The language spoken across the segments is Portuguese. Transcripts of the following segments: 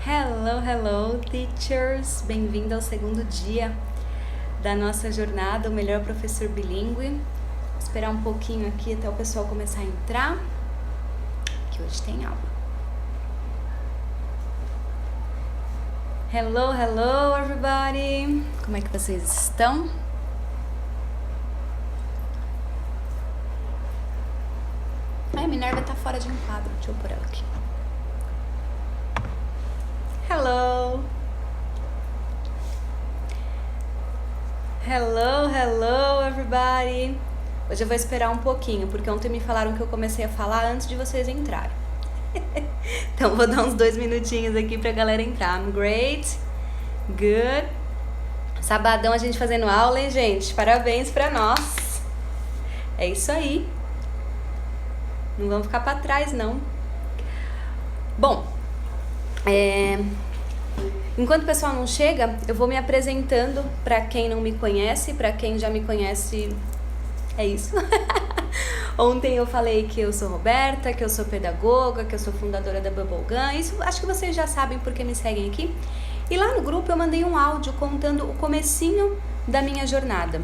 Hello, hello, teachers! Bem-vindo ao segundo dia da nossa jornada, o melhor professor bilíngue. Vou esperar um pouquinho aqui até o pessoal começar a entrar, que hoje tem aula. Hello, hello, everybody! Como é que vocês estão? Ai, a Minerva tá fora de enquadro, deixa eu pôr ela aqui. Hello! Hello, hello, everybody! Hoje eu vou esperar um pouquinho, porque ontem me falaram que eu comecei a falar antes de vocês entrarem. Então vou dar uns 2 minutinhos aqui pra galera entrar. I'm great, good. Sabadão a gente fazendo aula, hein, gente? Parabéns pra nós. É isso aí. Não vamos ficar pra trás, não. Bom, enquanto o pessoal não chega, eu vou me apresentando pra quem não me conhece, pra quem já me conhece, é isso. Ontem eu falei que eu sou Roberta, que eu sou pedagoga, que eu sou fundadora da Bubblegum. Isso acho que vocês já sabem porque me seguem aqui. E lá no grupo eu mandei um áudio contando o comecinho da minha jornada.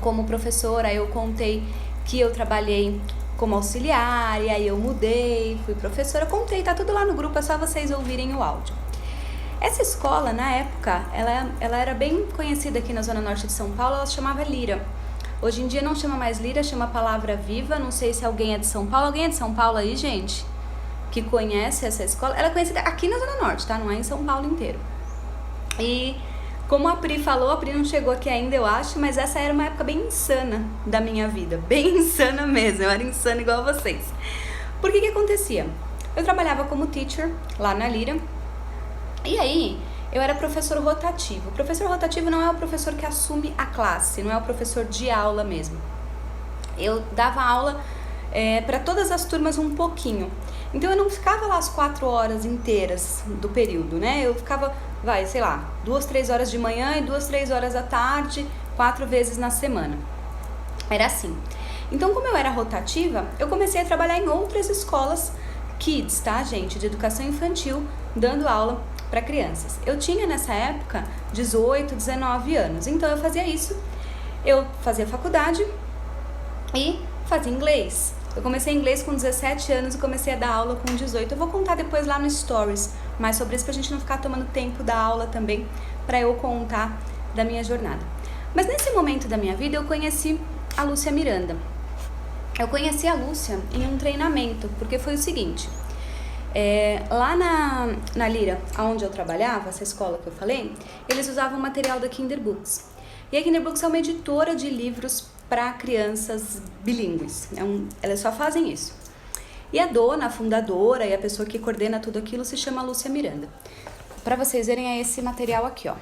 Como professora, eu contei que eu trabalhei como auxiliar, e aí eu mudei, fui professora, contei, tá tudo lá no grupo, é só vocês ouvirem o áudio. Essa escola, na época, ela era bem conhecida aqui na Zona Norte de São Paulo, ela se chamava Lira. Hoje em dia não chama mais Lira, chama Palavra Viva, não sei se alguém é de São Paulo. Alguém é de São Paulo aí, gente? Que conhece essa escola? Ela é conhecida aqui na Zona Norte, tá? Não é em São Paulo inteiro. E como a Pri falou, a Pri não chegou aqui ainda, eu acho, mas essa era uma época bem insana da minha vida. Bem insana mesmo, eu era insana igual a vocês. Por que acontecia? Eu trabalhava como teacher lá na Lira, e aí eu era professor rotativo. O professor rotativo não é o professor que assume a classe, não é o professor de aula mesmo. Eu dava aula para todas as turmas um pouquinho. Então eu não ficava lá as 4 horas inteiras do período, né? Eu ficava, 2, 3 horas de manhã e 2, 3 horas à tarde, 4 vezes na semana. Era assim. Então, como eu era rotativa, eu comecei a trabalhar em outras escolas kids, tá, gente? De educação infantil, dando aula para crianças. Eu tinha nessa época 18, 19 anos, então eu fazia isso. Eu fazia faculdade e fazia inglês. Eu comecei inglês com 17 anos e comecei a dar aula com 18. Eu vou contar depois lá no Stories mais sobre isso pra gente não ficar tomando tempo da aula também, pra eu contar da minha jornada. Mas nesse momento da minha vida eu conheci a Lúcia Miranda. Eu conheci a Lúcia em um treinamento, porque foi o seguinte, lá na Lira, onde eu trabalhava, essa escola que eu falei, eles usavam material da Kinder Books. E a Kinder Books é uma editora de livros para crianças bilíngues. Elas só fazem isso. E a dona, a fundadora e a pessoa que coordena tudo aquilo se chama Lúcia Miranda. Para vocês verem, é esse material aqui, ó.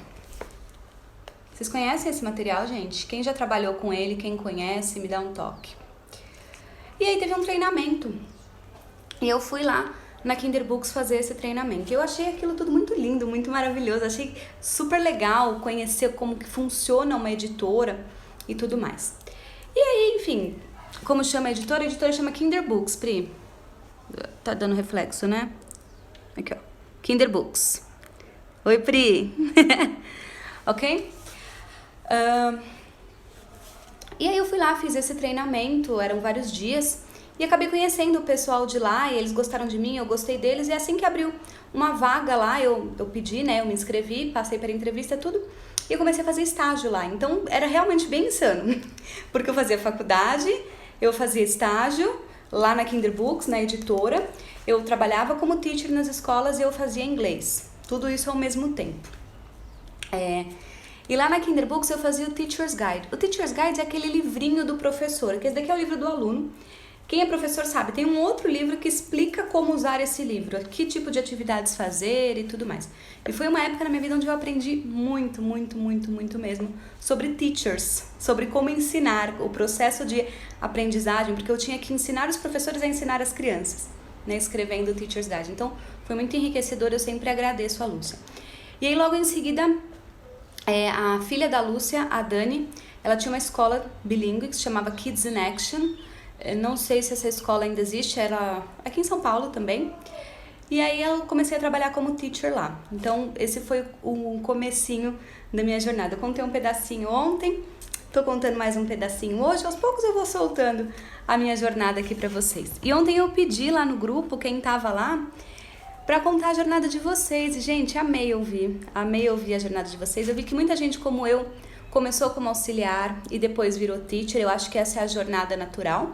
Vocês conhecem esse material, gente? Quem já trabalhou com ele, quem conhece, me dá um toque. E aí teve um treinamento. E eu fui lá na Kinder Books fazer esse treinamento. E eu achei aquilo tudo muito lindo, muito maravilhoso. Achei super legal conhecer como que funciona uma editora e tudo mais. E aí, enfim, como chama a editora chama Kinder Books, Pri. Tá dando reflexo, né? Aqui, ó. Kinder Books. Oi, Pri. Ok? E aí eu fui lá, fiz esse treinamento, eram vários dias. E acabei conhecendo o pessoal de lá, e eles gostaram de mim, eu gostei deles. E assim que abriu uma vaga lá, eu pedi, né? Eu me inscrevi, passei para entrevista, tudo. E eu comecei a fazer estágio lá. Então, era realmente bem insano. Porque eu fazia faculdade, eu fazia estágio lá na Kinder Books, na editora. Eu trabalhava como teacher nas escolas e eu fazia inglês. Tudo isso ao mesmo tempo. E lá na Kinder Books eu fazia o Teacher's Guide. O Teacher's Guide é aquele livrinho do professor, que esse daqui é o livro do aluno. Quem é professor sabe, tem um outro livro que explica como usar esse livro, que tipo de atividades fazer e tudo mais. E foi uma época na minha vida onde eu aprendi muito, muito, muito, muito mesmo sobre teachers, sobre como ensinar, o processo de aprendizagem, porque eu tinha que ensinar os professores a ensinar as crianças, né, escrevendo o Teacher's Guide. Então, foi muito enriquecedor, eu sempre agradeço a Lúcia. E aí, logo em seguida, a filha da Lúcia, a Dani, ela tinha uma escola bilíngue que se chamava Kids in Action. Não sei se essa escola ainda existe, era aqui em São Paulo também. E aí eu comecei a trabalhar como teacher lá. Então esse foi o comecinho da minha jornada. Eu contei um pedacinho ontem, tô contando mais um pedacinho hoje. Aos poucos eu vou soltando a minha jornada aqui pra vocês. E ontem eu pedi lá no grupo, quem tava lá, pra contar a jornada de vocês. E, gente, amei ouvir a jornada de vocês. Eu vi que muita gente como eu começou como auxiliar e depois virou teacher. Eu acho que essa é a jornada natural,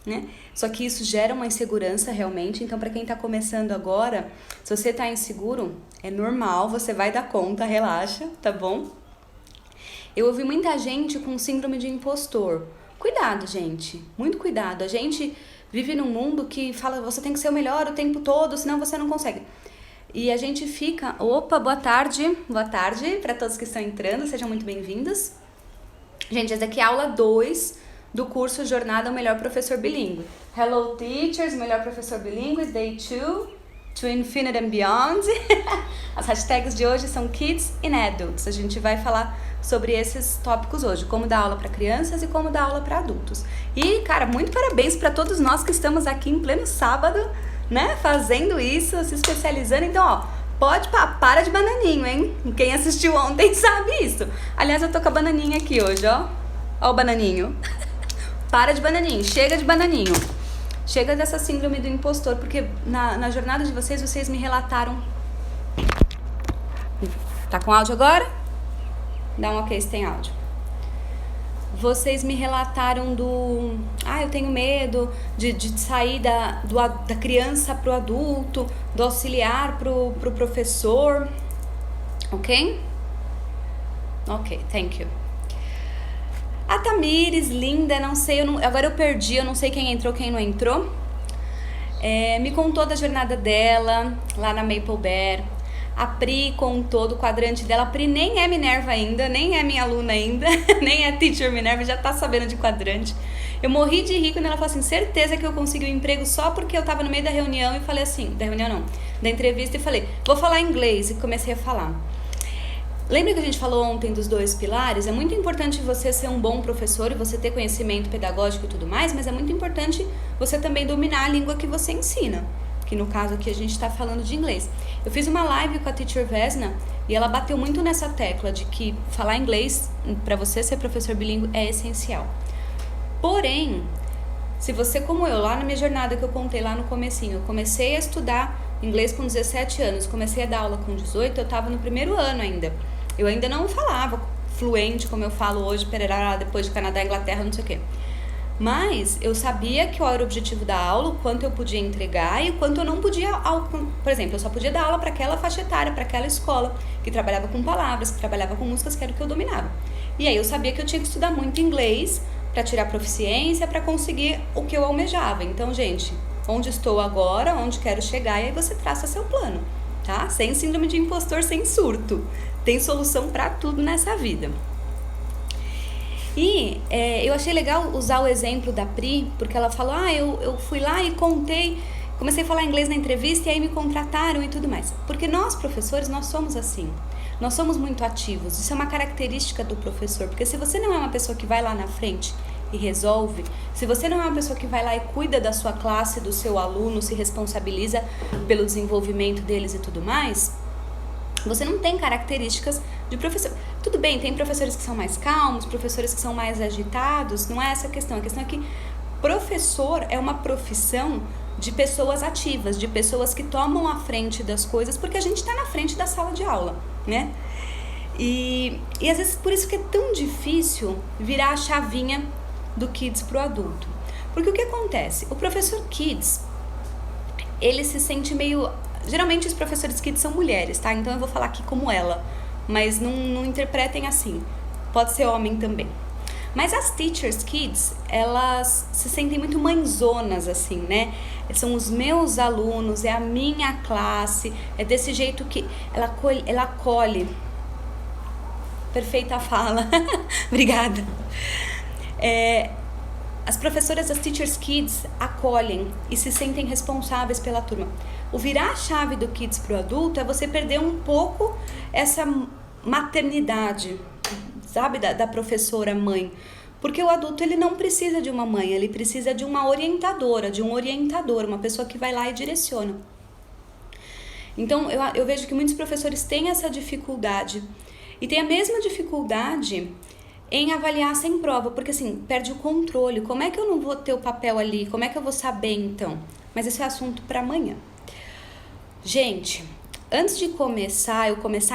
né? Só que isso gera uma insegurança realmente. Então, para quem tá começando agora, se você tá inseguro, é normal, você vai dar conta, relaxa, tá bom? Eu ouvi muita gente com síndrome de impostor. Cuidado, gente, muito cuidado. A gente vive num mundo que fala, você tem que ser o melhor o tempo todo, senão você não consegue. E a gente fica... Opa, boa tarde para todos que estão entrando, sejam muito bem-vindos. Gente, essa aqui é a aula 2 do curso Jornada ao Melhor Professor Bilíngue. Hello, teachers, Melhor Professor Bilíngue, Day 2, to Infinite and Beyond. As hashtags de hoje são Kids and Adults. A gente vai falar sobre esses tópicos hoje, como dar aula para crianças e como dar aula para adultos. E, cara, muito parabéns para todos nós que estamos aqui em pleno sábado, né, fazendo isso, se especializando. Então, ó, para de bananinho, hein? Quem assistiu ontem sabe isso. Aliás, eu tô com a bananinha aqui hoje, ó. Ó o bananinho. Para de bananinho, chega de bananinho. Chega dessa síndrome do impostor, porque na jornada de vocês me relataram... Tá com áudio agora? Dá um ok se tem áudio. Vocês me relataram do... eu tenho medo de sair da criança pro adulto, do auxiliar pro professor. Ok? Ok, thank you. A Tamires, linda, não sei, agora eu perdi, eu não sei quem entrou, quem não entrou. Me contou da jornada dela lá na Maple Bear. A Pri contou do quadrante dela. A Pri nem é Minerva ainda, nem é minha aluna ainda, nem é teacher Minerva, já tá sabendo de quadrante. Eu morri de rir quando ela falou assim, certeza que eu consegui um emprego só porque eu tava no meio da reunião e falei assim, da entrevista e falei, vou falar inglês, e comecei a falar. Lembra que a gente falou ontem dos 2 pilares? É muito importante você ser um bom professor e você ter conhecimento pedagógico e tudo mais, mas é muito importante você também dominar a língua que você ensina, que no caso aqui a gente está falando de inglês. Eu fiz uma live com a Teacher Vesna e ela bateu muito nessa tecla de que falar inglês, para você ser professor bilíngue, é essencial. Porém, se você como eu, lá na minha jornada que eu contei lá no comecinho, eu comecei a estudar inglês com 17 anos, comecei a dar aula com 18, eu estava no primeiro ano ainda. Eu ainda não falava fluente como eu falo hoje, pererá, depois de Canadá, Inglaterra, não sei o quê. Mas eu sabia que qual era o objetivo da aula, o quanto eu podia entregar e o quanto eu não podia... Por exemplo, eu só podia dar aula para aquela faixa etária, para aquela escola que trabalhava com palavras, que trabalhava com músicas, que era o que eu dominava. E aí eu sabia que eu tinha que estudar muito inglês para tirar proficiência, para conseguir o que eu almejava. Então, gente, onde estou agora, onde quero chegar, e aí você traça seu plano, tá? Sem síndrome de impostor, sem surto. Tem solução para tudo nessa vida. E eu achei legal usar o exemplo da Pri, porque ela falou, eu fui lá e comecei a falar inglês na entrevista e aí me contrataram e tudo mais. Porque nós, professores, nós somos assim. Nós somos muito ativos. Isso é uma característica do professor, porque se você não é uma pessoa que vai lá na frente e resolve, se você não é uma pessoa que vai lá e cuida da sua classe, do seu aluno, se responsabiliza pelo desenvolvimento deles e tudo mais, você não tem características de professor. Tudo bem, tem professores que são mais calmos, professores que são mais agitados, não é essa a questão. A questão é que professor é uma profissão de pessoas ativas, de pessoas que tomam a frente das coisas, porque a gente está na frente da sala de aula, né? E às vezes por isso que é tão difícil virar a chavinha do Kids pro adulto. Porque o que acontece? O professor Kids, ele se sente meio... Geralmente os professores Kids são mulheres, tá? Então eu vou falar aqui como ela, mas não interpretem assim. Pode ser homem também. Mas as Teachers Kids, elas se sentem muito mãezonas, assim, né? São os meus alunos, é a minha classe, é desse jeito que ela acolhe. Perfeita fala. Obrigada. As professoras das Teachers Kids acolhem e se sentem responsáveis pela turma. O virar a chave do Kids pro adulto é você perder um pouco essa maternidade, sabe, da professora mãe. Porque o adulto, ele não precisa de uma mãe, ele precisa de uma orientadora, de um orientador, uma pessoa que vai lá e direciona. Então, eu vejo que muitos professores têm essa dificuldade. E tem a mesma dificuldade em avaliar sem prova, porque assim, perde o controle. Como é que eu não vou ter o papel ali? Como é que eu vou saber, então? Mas esse é assunto para amanhã. Gente, antes de eu começar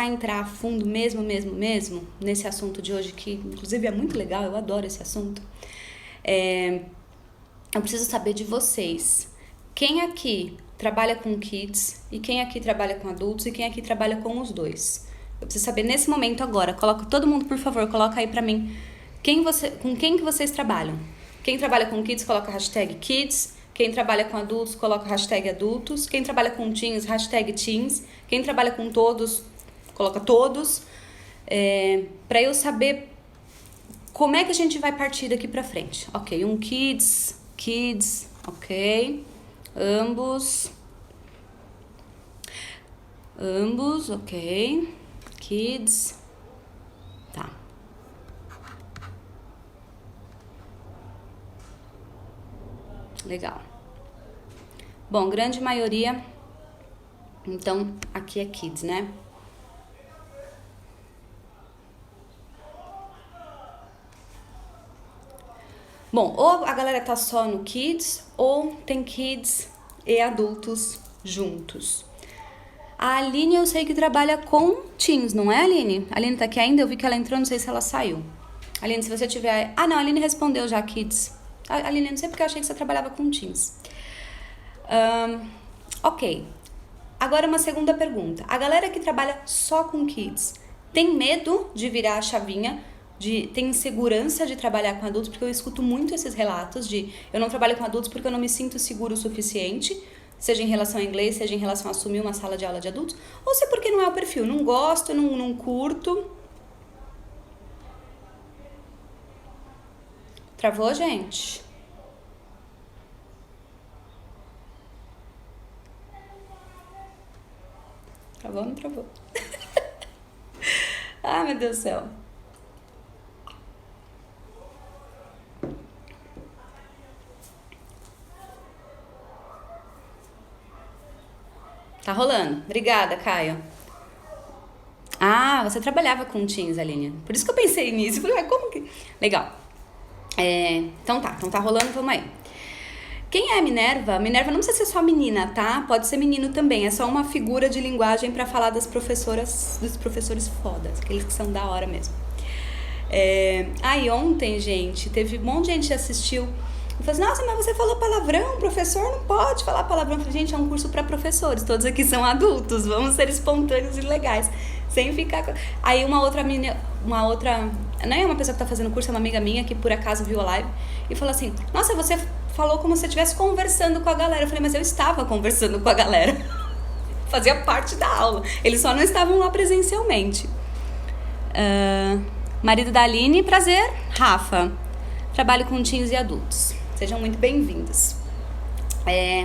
a entrar a fundo mesmo, nesse assunto de hoje, que inclusive é muito legal, eu adoro esse assunto, eu preciso saber de vocês. Quem aqui trabalha com kids e quem aqui trabalha com adultos e quem aqui trabalha com os dois? Eu preciso saber nesse momento agora. Coloca todo mundo, por favor, coloca aí pra mim com quem que vocês trabalham. Quem trabalha com kids, coloca hashtag kids. Quem trabalha com adultos, coloca hashtag adultos. Quem trabalha com teens, hashtag teens. Quem trabalha com todos, coloca todos. Pra eu saber como é que a gente vai partir daqui pra frente. Ok, kids, ok. Ambos, ok. Kids, tá. Legal. Bom, grande maioria, então, aqui é kids, né? Bom, ou a galera tá só no kids, ou tem kids e adultos juntos. A Aline eu sei que trabalha com teens, não é, Aline? A Aline tá aqui ainda? Eu vi que ela entrou, não sei se ela saiu. Aline, se você tiver... Ah, não, a Aline respondeu já, kids. Aline, não sei porque eu achei que você trabalhava com teens. Ok. Agora uma segunda pergunta. A galera que trabalha só com kids tem medo de virar a chavinha, tem insegurança de trabalhar com adultos? Porque eu escuto muito esses relatos de eu não trabalho com adultos porque eu não me sinto seguro o suficiente, seja em relação ao inglês, seja em relação a assumir uma sala de aula de adultos, ou se é porque não é o perfil, não gosto, não curto. Travou, gente? Travou ou não travou? Ah, meu Deus do céu. Tá rolando. Obrigada, Caio. Ah, você trabalhava com teens, Aline. Por isso que eu pensei nisso. Falei, como que... Legal. Então tá rolando, vamos aí. Quem é a Minerva? Minerva não precisa ser só menina, tá? Pode ser menino também. É só uma figura de linguagem pra falar dos professores fodas, aqueles que são da hora mesmo. Ontem, gente, teve um monte de gente que assistiu. Eu falei assim, nossa, mas você falou palavrão, professor não pode falar palavrão. Eu falei, gente, é um curso pra professores, todos aqui são adultos, vamos ser espontâneos e legais, sem ficar... Aí uma outra, não é uma pessoa que tá fazendo curso, é uma amiga minha que por acaso viu a live e falou assim, nossa, você falou como se você estivesse conversando com a galera. Eu falei, mas eu estava conversando com a galera, fazia parte da aula, eles só não estavam lá presencialmente. Marido da Aline, prazer, Rafa, trabalho com teens e adultos, sejam muito bem-vindos.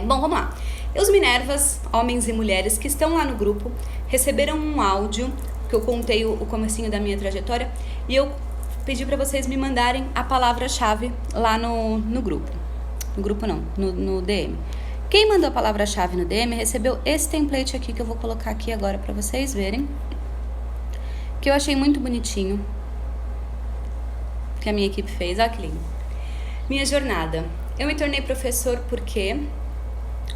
Bom, vamos lá. Os Minervas, homens e mulheres que estão lá no grupo, receberam um áudio que eu contei o comecinho da minha trajetória e eu pedi para vocês me mandarem a palavra-chave lá no grupo. No grupo não, no DM. Quem mandou a palavra-chave no DM recebeu esse template aqui que eu vou colocar aqui agora para vocês verem, que eu achei muito bonitinho, que a minha equipe fez. Olha que lindo. Minha jornada. Eu me tornei professor porque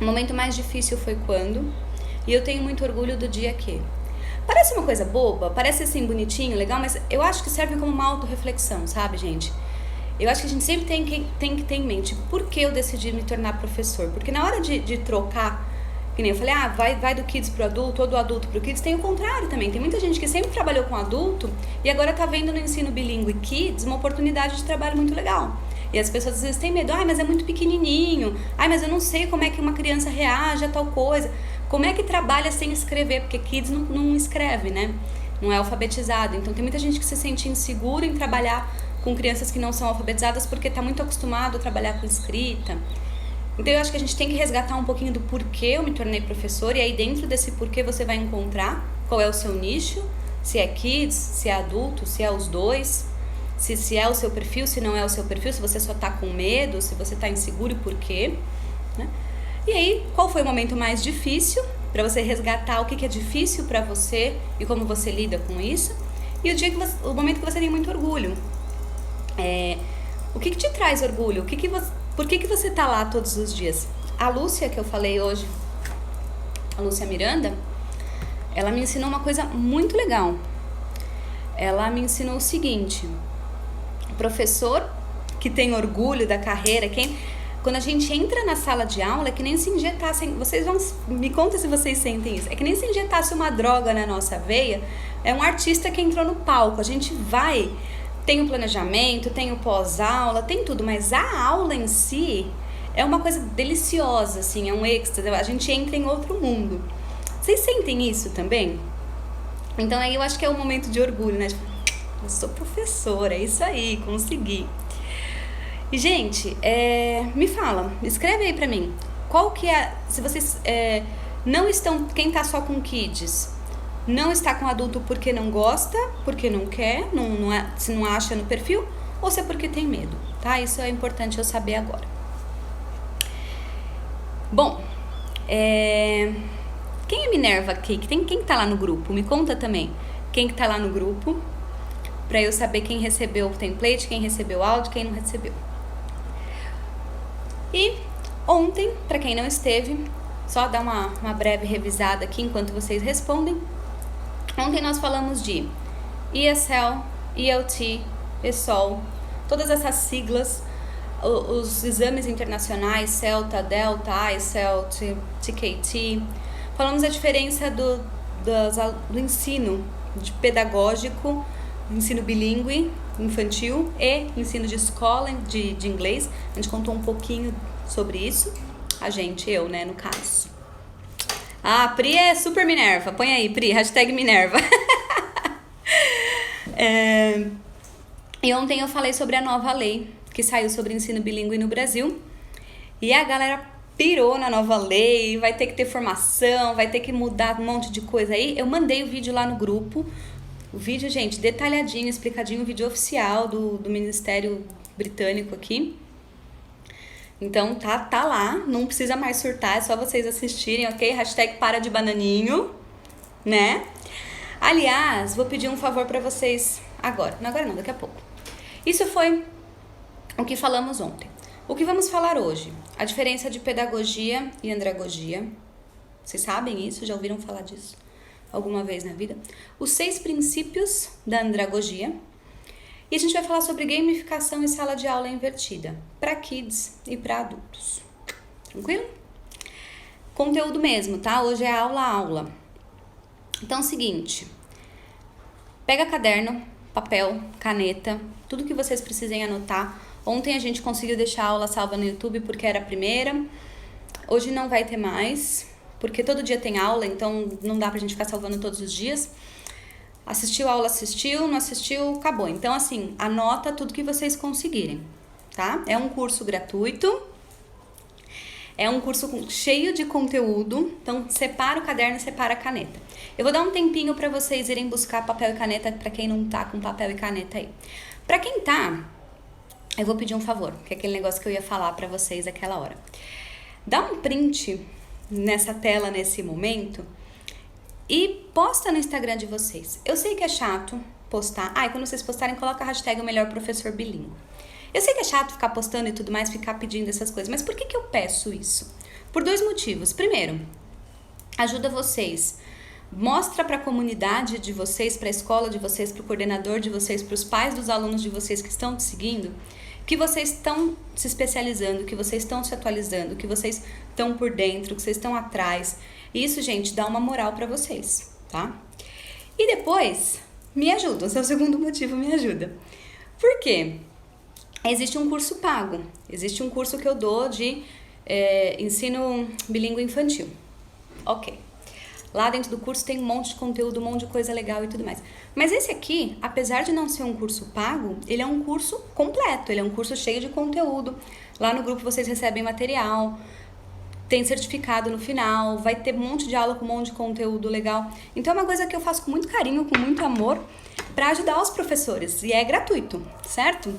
o momento mais difícil foi quando, e eu tenho muito orgulho do dia que. Parece uma coisa boba, parece assim bonitinho, legal, mas eu acho que serve como uma autorreflexão, sabe, gente? Eu acho que a gente sempre tem que ter em mente por que eu decidi me tornar professor. Porque na hora de trocar, que nem eu falei, vai do kids pro adulto ou do adulto pro kids, tem o contrário também. Tem muita gente que sempre trabalhou com adulto e agora tá vendo no ensino bilíngue kids uma oportunidade de trabalho muito legal. E as pessoas às vezes têm medo, mas é muito pequenininho, mas eu não sei como é que uma criança reage a tal coisa. Como é que trabalha sem escrever? Porque kids não escreve, né? Não é alfabetizado. Então tem muita gente que se sente insegura em trabalhar com crianças que não são alfabetizadas porque tá muito acostumado a trabalhar com escrita. Então eu acho que a gente tem que resgatar um pouquinho do porquê eu me tornei professor, e aí dentro desse porquê você vai encontrar qual é o seu nicho, se é kids, se é adulto, se é os dois, se é o seu perfil, se não é o seu perfil, se você só tá com medo, se você tá inseguro e por quê, né? E aí, qual foi o momento mais difícil? para você resgatar o que é difícil para você e como você lida com isso. E o momento que você tem muito orgulho. O que te traz orgulho? Por que você tá lá todos os dias? A Lúcia, que eu falei hoje, a Lúcia Miranda, ela me ensinou uma coisa muito legal. Ela me ensinou o seguinte: o professor que tem orgulho da carreira, quando a gente entra na sala de aula, é que nem se injetassem, me conta se vocês sentem isso, é que nem se injetasse uma droga na nossa veia. É um artista que entrou no palco, a gente vai, tem o planejamento, tem o pós-aula, tem tudo, mas a aula em si é uma coisa deliciosa, assim, é um êxtase, a gente entra em outro mundo. Vocês sentem isso também? Então aí eu acho que é um momento de orgulho, né? Tipo, eu sou professora, é isso aí, consegui. E, gente, me fala, escreve aí pra mim, qual que é, se vocês não estão, quem tá só com kids, não está com adulto porque não gosta, porque não quer, se não acha no perfil, ou se é porque tem medo, tá? Isso é importante eu saber agora. Bom, quem é Minerva aqui? Quem tá lá no grupo? Me conta também quem que tá lá no grupo, pra eu saber quem recebeu o template, quem recebeu o áudio, quem não recebeu. E ontem, para quem não esteve, só dar uma breve revisada aqui enquanto vocês respondem. Ontem nós falamos de ESL, ELT, ESOL, todas essas siglas, os exames internacionais, CELTA, Delta, ICELT, TKT. Falamos a diferença do ensino pedagógico, ensino bilíngue, infantil e ensino de escola de inglês. A gente contou um pouquinho sobre isso. Eu, né, no caso. Ah, Pri é super Minerva. Põe aí, Pri, hashtag Minerva. E ontem eu falei sobre a nova lei que saiu sobre ensino bilíngue no Brasil. E a galera pirou na nova lei, vai ter que ter formação, vai ter que mudar um monte de coisa aí. Eu mandei o vídeo lá no grupo. O vídeo, gente, detalhadinho, explicadinho, o vídeo oficial do Ministério Britânico aqui. Então, tá lá, não precisa mais surtar, é só vocês assistirem, ok? Hashtag para de bananinho, né? Aliás, vou pedir um favor pra vocês agora. Não, agora não, daqui a pouco. Isso foi o que falamos ontem. O que vamos falar hoje? A diferença de pedagogia e andragogia. Vocês sabem isso? Já ouviram falar disso alguma vez na vida? Os 6 princípios da andragogia. E a gente vai falar sobre gamificação e sala de aula invertida, para kids e para adultos. Tranquilo? Conteúdo mesmo, tá? Hoje é aula. Então é o seguinte, pega caderno, papel, caneta, tudo que vocês precisem anotar. Ontem a gente conseguiu deixar a aula salva no YouTube porque era a primeira. Hoje não vai ter mais, porque todo dia tem aula, então não dá pra gente ficar salvando todos os dias. Assistiu a aula, assistiu, não assistiu, acabou. Então, assim, anota tudo que vocês conseguirem, tá? É um curso gratuito, é um curso cheio de conteúdo, então separa o caderno, separa a caneta. Eu vou dar um tempinho pra vocês irem buscar papel e caneta, pra quem não tá com papel e caneta aí. Pra quem tá, eu vou pedir um favor, que é aquele negócio que eu ia falar pra vocês naquela hora. Dá um print nessa tela, nesse momento, e posta no Instagram de vocês. Eu sei que é chato postar. E quando vocês postarem, coloca a hashtag o melhor professor bilíngue. Eu sei que é chato ficar postando e tudo mais, ficar pedindo essas coisas. Mas por que eu peço isso? Por 2 motivos. Primeiro, ajuda vocês. Mostra para a comunidade de vocês, para a escola de vocês, para o coordenador de vocês, para os pais dos alunos de vocês que estão te seguindo, que vocês estão se especializando, que vocês estão se atualizando, que vocês estão por dentro, que vocês estão atrás. Isso, gente, dá uma moral pra vocês, tá? E depois, me ajuda. Esse é o segundo motivo, me ajuda. Por quê? Existe um curso pago. Existe um curso que eu dou de ensino bilíngue infantil. Ok. Lá dentro do curso tem um monte de conteúdo, um monte de coisa legal e tudo mais. Mas esse aqui, apesar de não ser um curso pago, ele é um curso completo. Ele é um curso cheio de conteúdo. Lá no grupo vocês recebem material, tem certificado no final, vai ter um monte de aula com um monte de conteúdo legal. Então é uma coisa que eu faço com muito carinho, com muito amor, pra ajudar os professores. E é gratuito, certo?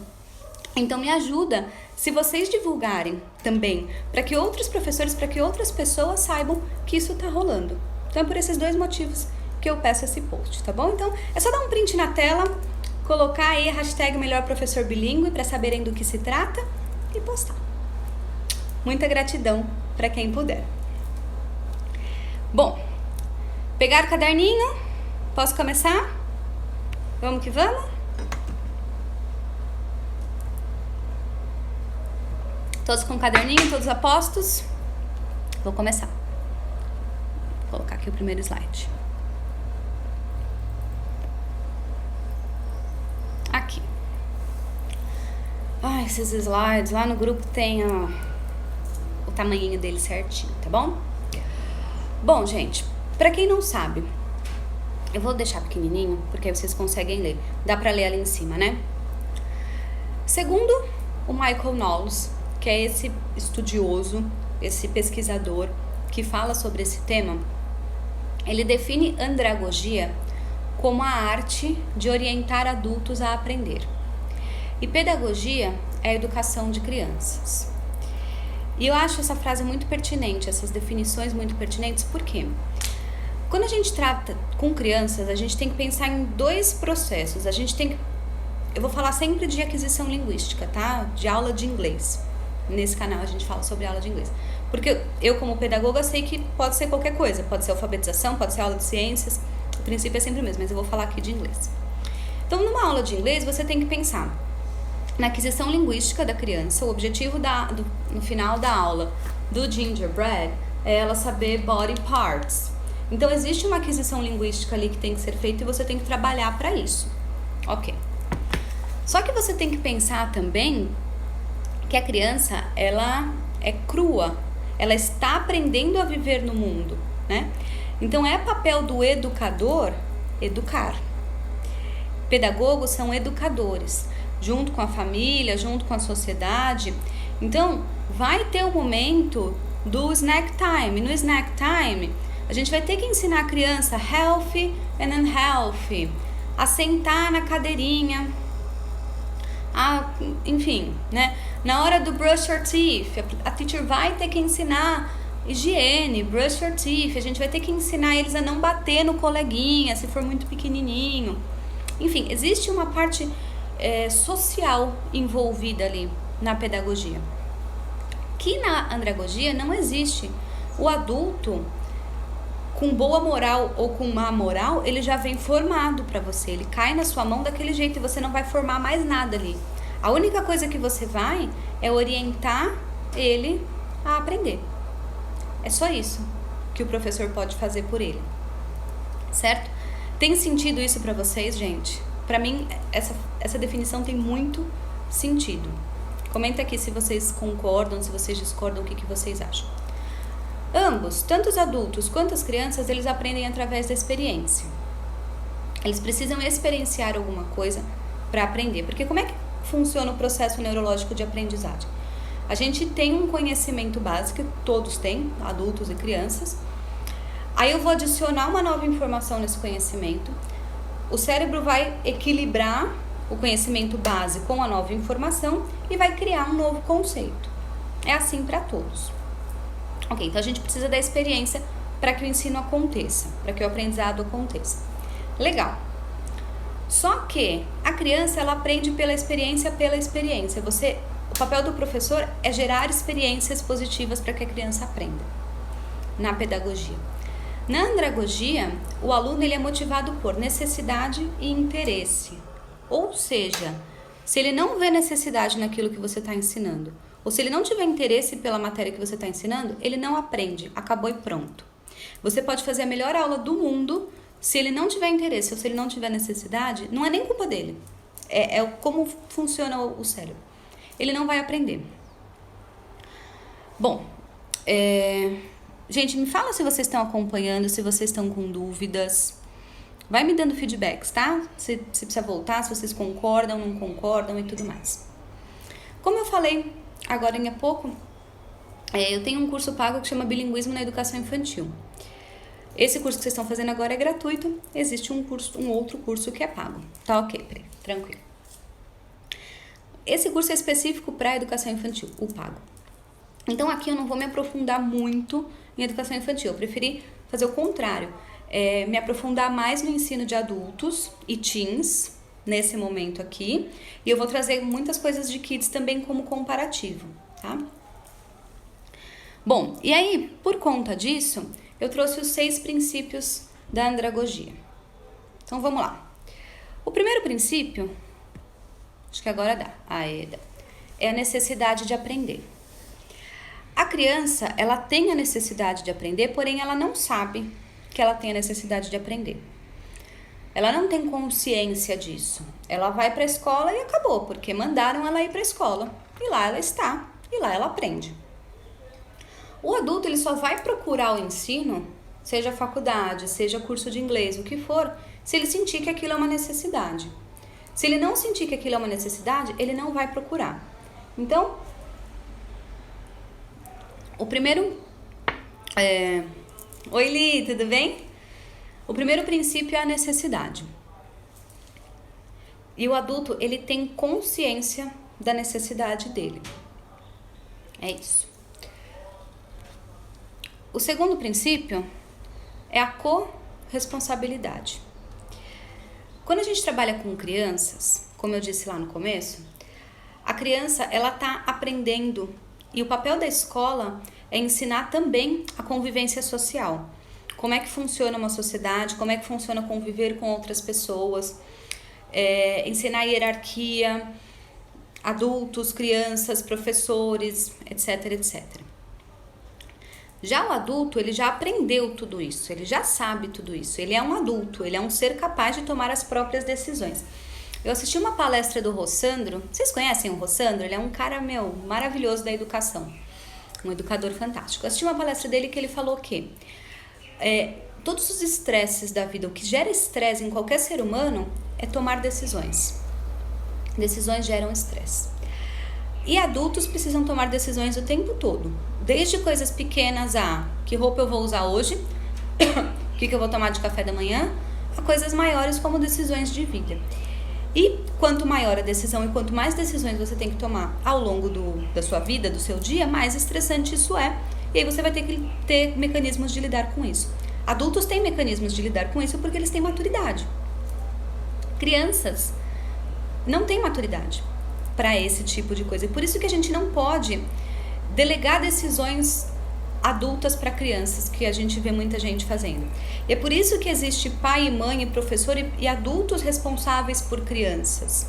Então me ajuda se vocês divulgarem também, para que outros professores, para que outras pessoas saibam que isso tá rolando. Então é por esses dois motivos que eu peço esse post, tá bom? Então é só dar um print na tela, colocar aí a hashtag melhor professor bilíngue para saberem do que se trata e postar. Muita gratidão para quem puder. Bom, pegar o caderninho, posso começar? Vamos que vamos? Todos com o caderninho, todos apostos? Vou começar. Vou colocar aqui o primeiro slide. Aqui. Ai, esses slides lá no grupo tem o tamanhinho dele certinho, tá bom? Bom, gente, pra quem não sabe, eu vou deixar pequenininho, porque aí vocês conseguem ler. Dá pra ler ali em cima, né? Segundo o Michael Knowles, que é esse estudioso, esse pesquisador que fala sobre esse tema, ele define andragogia como a arte de orientar adultos a aprender. E pedagogia é a educação de crianças. E eu acho essa frase muito pertinente, essas definições muito pertinentes, porque quando a gente trata com crianças, a gente tem que pensar em dois processos. Eu vou falar sempre de aquisição linguística, tá? De aula de inglês. Nesse canal a gente fala sobre aula de inglês. Porque eu, como pedagoga, sei que pode ser qualquer coisa. Pode ser alfabetização, pode ser aula de ciências. O princípio é sempre o mesmo, mas eu vou falar aqui de inglês. Então, numa aula de inglês, você tem que pensar na aquisição linguística da criança. O objetivo no final da aula do Gingerbread é ela saber body parts. Então, existe uma aquisição linguística ali que tem que ser feita e você tem que trabalhar para isso. Ok. Só que você tem que pensar também que a criança, ela é crua. Ela está aprendendo a viver no mundo, né? Então, é papel do educador educar. Pedagogos são educadores, junto com a família, junto com a sociedade. Então, vai ter o momento do snack time. No snack time, a gente vai ter que ensinar a criança healthy and unhealthy, a sentar na cadeirinha, enfim, né? Na hora do brush your teeth, a teacher vai ter que ensinar higiene, brush your teeth. A gente vai ter que ensinar eles a não bater no coleguinha, se for muito pequenininho. Enfim, existe uma parte social envolvida ali na pedagogia. Que na andragogia não existe. O adulto, com boa moral ou com má moral, ele já vem formado para você. Ele cai na sua mão daquele jeito e você não vai formar mais nada ali. A única coisa que você vai é orientar ele a aprender. É só isso que o professor pode fazer por ele. Certo? Tem sentido isso para vocês, gente? Para mim, essa definição tem muito sentido. Comenta aqui se vocês concordam, se vocês discordam, o que vocês acham. Ambos, tanto os adultos quanto as crianças, eles aprendem através da experiência. Eles precisam experienciar alguma coisa para aprender. Porque como é que funciona o processo neurológico de aprendizagem? A gente tem um conhecimento básico, todos têm, adultos e crianças. Aí eu vou adicionar uma nova informação nesse conhecimento. O cérebro vai equilibrar o conhecimento base com a nova informação e vai criar um novo conceito. É assim para todos. Ok, então a gente precisa da experiência para que o ensino aconteça, para que o aprendizado aconteça. Legal. Só que a criança, ela aprende pela experiência. O papel do professor é gerar experiências positivas para que a criança aprenda na pedagogia. Na andragogia, o aluno ele é motivado por necessidade e interesse. Ou seja, se ele não vê necessidade naquilo que você está ensinando, ou se ele não tiver interesse pela matéria que você está ensinando, ele não aprende, acabou e pronto. Você pode fazer a melhor aula do mundo, se ele não tiver interesse ou se ele não tiver necessidade, não é nem culpa dele. É como funciona o cérebro. Ele não vai aprender. Bom, gente, me fala se vocês estão acompanhando, se vocês estão com dúvidas. Vai me dando feedbacks, tá? Se precisa voltar, se vocês concordam, não concordam e tudo mais. Como eu falei agora há pouco, eu tenho um curso pago que chama Bilinguismo na Educação Infantil. Esse curso que vocês estão fazendo agora é gratuito. Existe um outro curso que é pago. Tá ok, tranquilo. esse curso é específico para educação infantil, o pago. Então aqui eu não vou me aprofundar muito em educação infantil, eu preferi fazer o contrário, me aprofundar mais no ensino de adultos e teens, nesse momento aqui, e eu vou trazer muitas coisas de kids também como comparativo, tá? Bom, e aí, por conta disso, eu trouxe os 6 princípios da andragogia. Então vamos lá. O primeiro princípio, acho que agora dá, é a necessidade de aprender. A criança, ela tem a necessidade de aprender, porém ela não sabe que ela tem a necessidade de aprender. Ela não tem consciência disso. Ela vai para a escola e acabou, porque mandaram ela ir para a escola. E lá ela está, e lá ela aprende. O adulto, ele só vai procurar o ensino, seja faculdade, seja curso de inglês, o que for, se ele sentir que aquilo é uma necessidade. Se ele não sentir que aquilo é uma necessidade, ele não vai procurar. Então, o primeiro... Oi, Li, tudo bem? O primeiro princípio é a necessidade. E o adulto, ele tem consciência da necessidade dele. É isso. O segundo princípio é a corresponsabilidade. Quando a gente trabalha com crianças, como eu disse lá no começo, a criança, ela está aprendendo. E o papel da escola é ensinar também a convivência social. Como é que funciona uma sociedade, como é que funciona conviver com outras pessoas, ensinar a hierarquia, adultos, crianças, professores, etc, etc. Já o adulto, ele já aprendeu tudo isso, ele já sabe tudo isso, ele é um adulto, ele é um ser capaz de tomar as próprias decisões. Eu assisti uma palestra do Rossandro, vocês conhecem o Rossandro? Ele é um cara, maravilhoso da educação, um educador fantástico. Eu assisti uma palestra dele que ele falou que todos os estresses da vida, o que gera estresse em qualquer ser humano é tomar decisões. Decisões geram estresse. E adultos precisam tomar decisões o tempo todo, desde coisas pequenas a que roupa eu vou usar hoje, o que eu vou tomar de café da manhã, a coisas maiores como decisões de vida. E quanto maior a decisão e quanto mais decisões você tem que tomar ao longo da sua vida, do seu dia, mais estressante isso é. E aí você vai ter que ter mecanismos de lidar com isso. Adultos têm mecanismos de lidar com isso porque eles têm maturidade. Crianças não têm maturidade para esse tipo de coisa. E por isso que a gente não pode delegar decisões adultas para crianças, que a gente vê muita gente fazendo. E é por isso que existe pai e mãe, e professor e adultos responsáveis por crianças.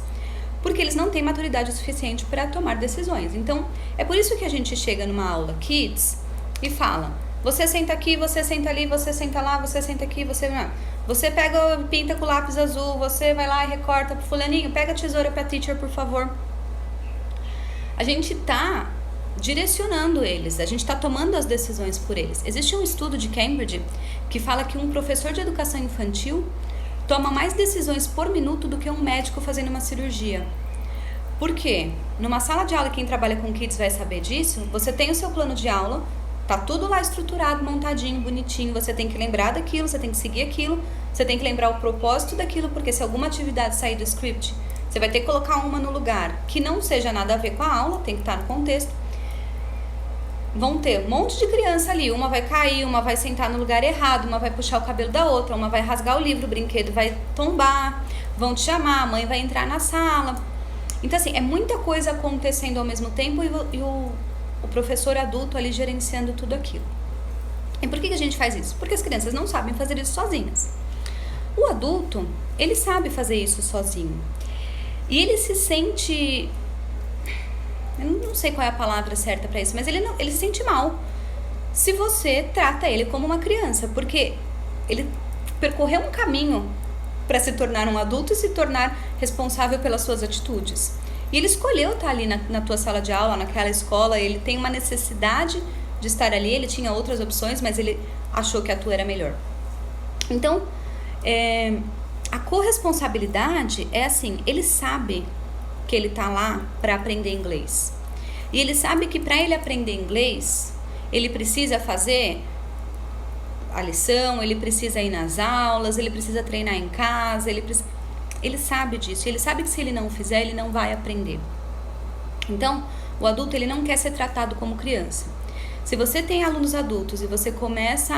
Porque eles não têm maturidade suficiente para tomar decisões. Então, é por isso que a gente chega numa aula Kids e fala: você senta aqui, você senta ali, você senta lá, você senta aqui, você pega, pinta com lápis azul, você vai lá e recorta pro fulaninho, pega a tesoura pra teacher, por favor. A gente tá direcionando eles, a gente tá tomando as decisões por eles. Existe um estudo de Cambridge que fala que um professor de educação infantil toma mais decisões por minuto do que um médico fazendo uma cirurgia. Por quê? Numa sala de aula, quem trabalha com kids vai saber disso, você tem o seu plano de aula, tá tudo lá estruturado, montadinho, bonitinho, você tem que lembrar daquilo, você tem que seguir aquilo, você tem que lembrar o propósito daquilo, porque se alguma atividade sair do script, você vai ter que colocar uma no lugar que não seja nada a ver com a aula, tem que estar no contexto. Vão ter um monte de criança ali, uma vai cair, uma vai sentar no lugar errado, uma vai puxar o cabelo da outra, uma vai rasgar o livro, o brinquedo vai tombar, vão te chamar, a mãe vai entrar na sala. Então assim, é muita coisa acontecendo ao mesmo tempo e o professor adulto ali gerenciando tudo aquilo. E por que a gente faz isso? Porque as crianças não sabem fazer isso sozinhas. O adulto, ele sabe fazer isso sozinho. E ele se sente... eu não sei qual é a palavra certa para isso, mas ele se sente mal se você trata ele como uma criança, porque ele percorreu um caminho para se tornar um adulto e se tornar responsável pelas suas atitudes. E ele escolheu estar ali na tua sala de aula, naquela escola, ele tem uma necessidade de estar ali, ele tinha outras opções, mas ele achou que a tua era melhor. Então, a corresponsabilidade é assim, ele sabe que ele tá lá para aprender inglês. E ele sabe que para ele aprender inglês, ele precisa fazer a lição, ele precisa ir nas aulas, ele precisa treinar em casa, ele sabe disso. Ele sabe que se ele não fizer, ele não vai aprender. Então, o adulto ele não quer ser tratado como criança. Se você tem alunos adultos e você começa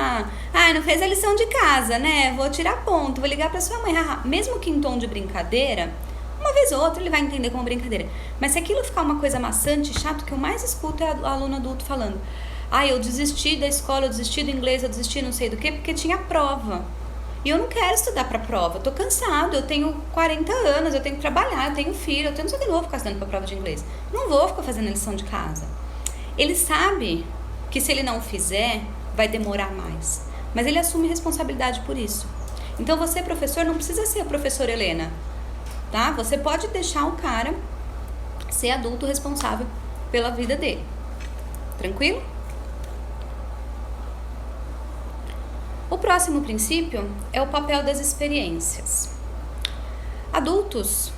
não fez a lição de casa, né? Vou tirar ponto, vou ligar para sua mãe, mesmo que em tom de brincadeira, uma vez ou outra ele vai entender como brincadeira. Mas se aquilo ficar uma coisa maçante, chato, o que eu mais escuto é o aluno adulto falando: eu desisti da escola, eu desisti do inglês, eu desisti não sei do que, porque tinha prova. E eu não quero estudar pra prova, eu tô cansado, eu tenho 40 anos, eu tenho que trabalhar, eu tenho filho, eu tenho não sei o que, não vou ficar estudando pra prova de inglês. Não vou ficar fazendo a lição de casa. Ele sabe que se ele não fizer, vai demorar mais. Mas ele assume responsabilidade por isso. Então você, professor, não precisa ser a professora Helena, tá? Você pode deixar o cara ser adulto responsável pela vida dele. Tranquilo? O próximo princípio é o papel das experiências. Adultos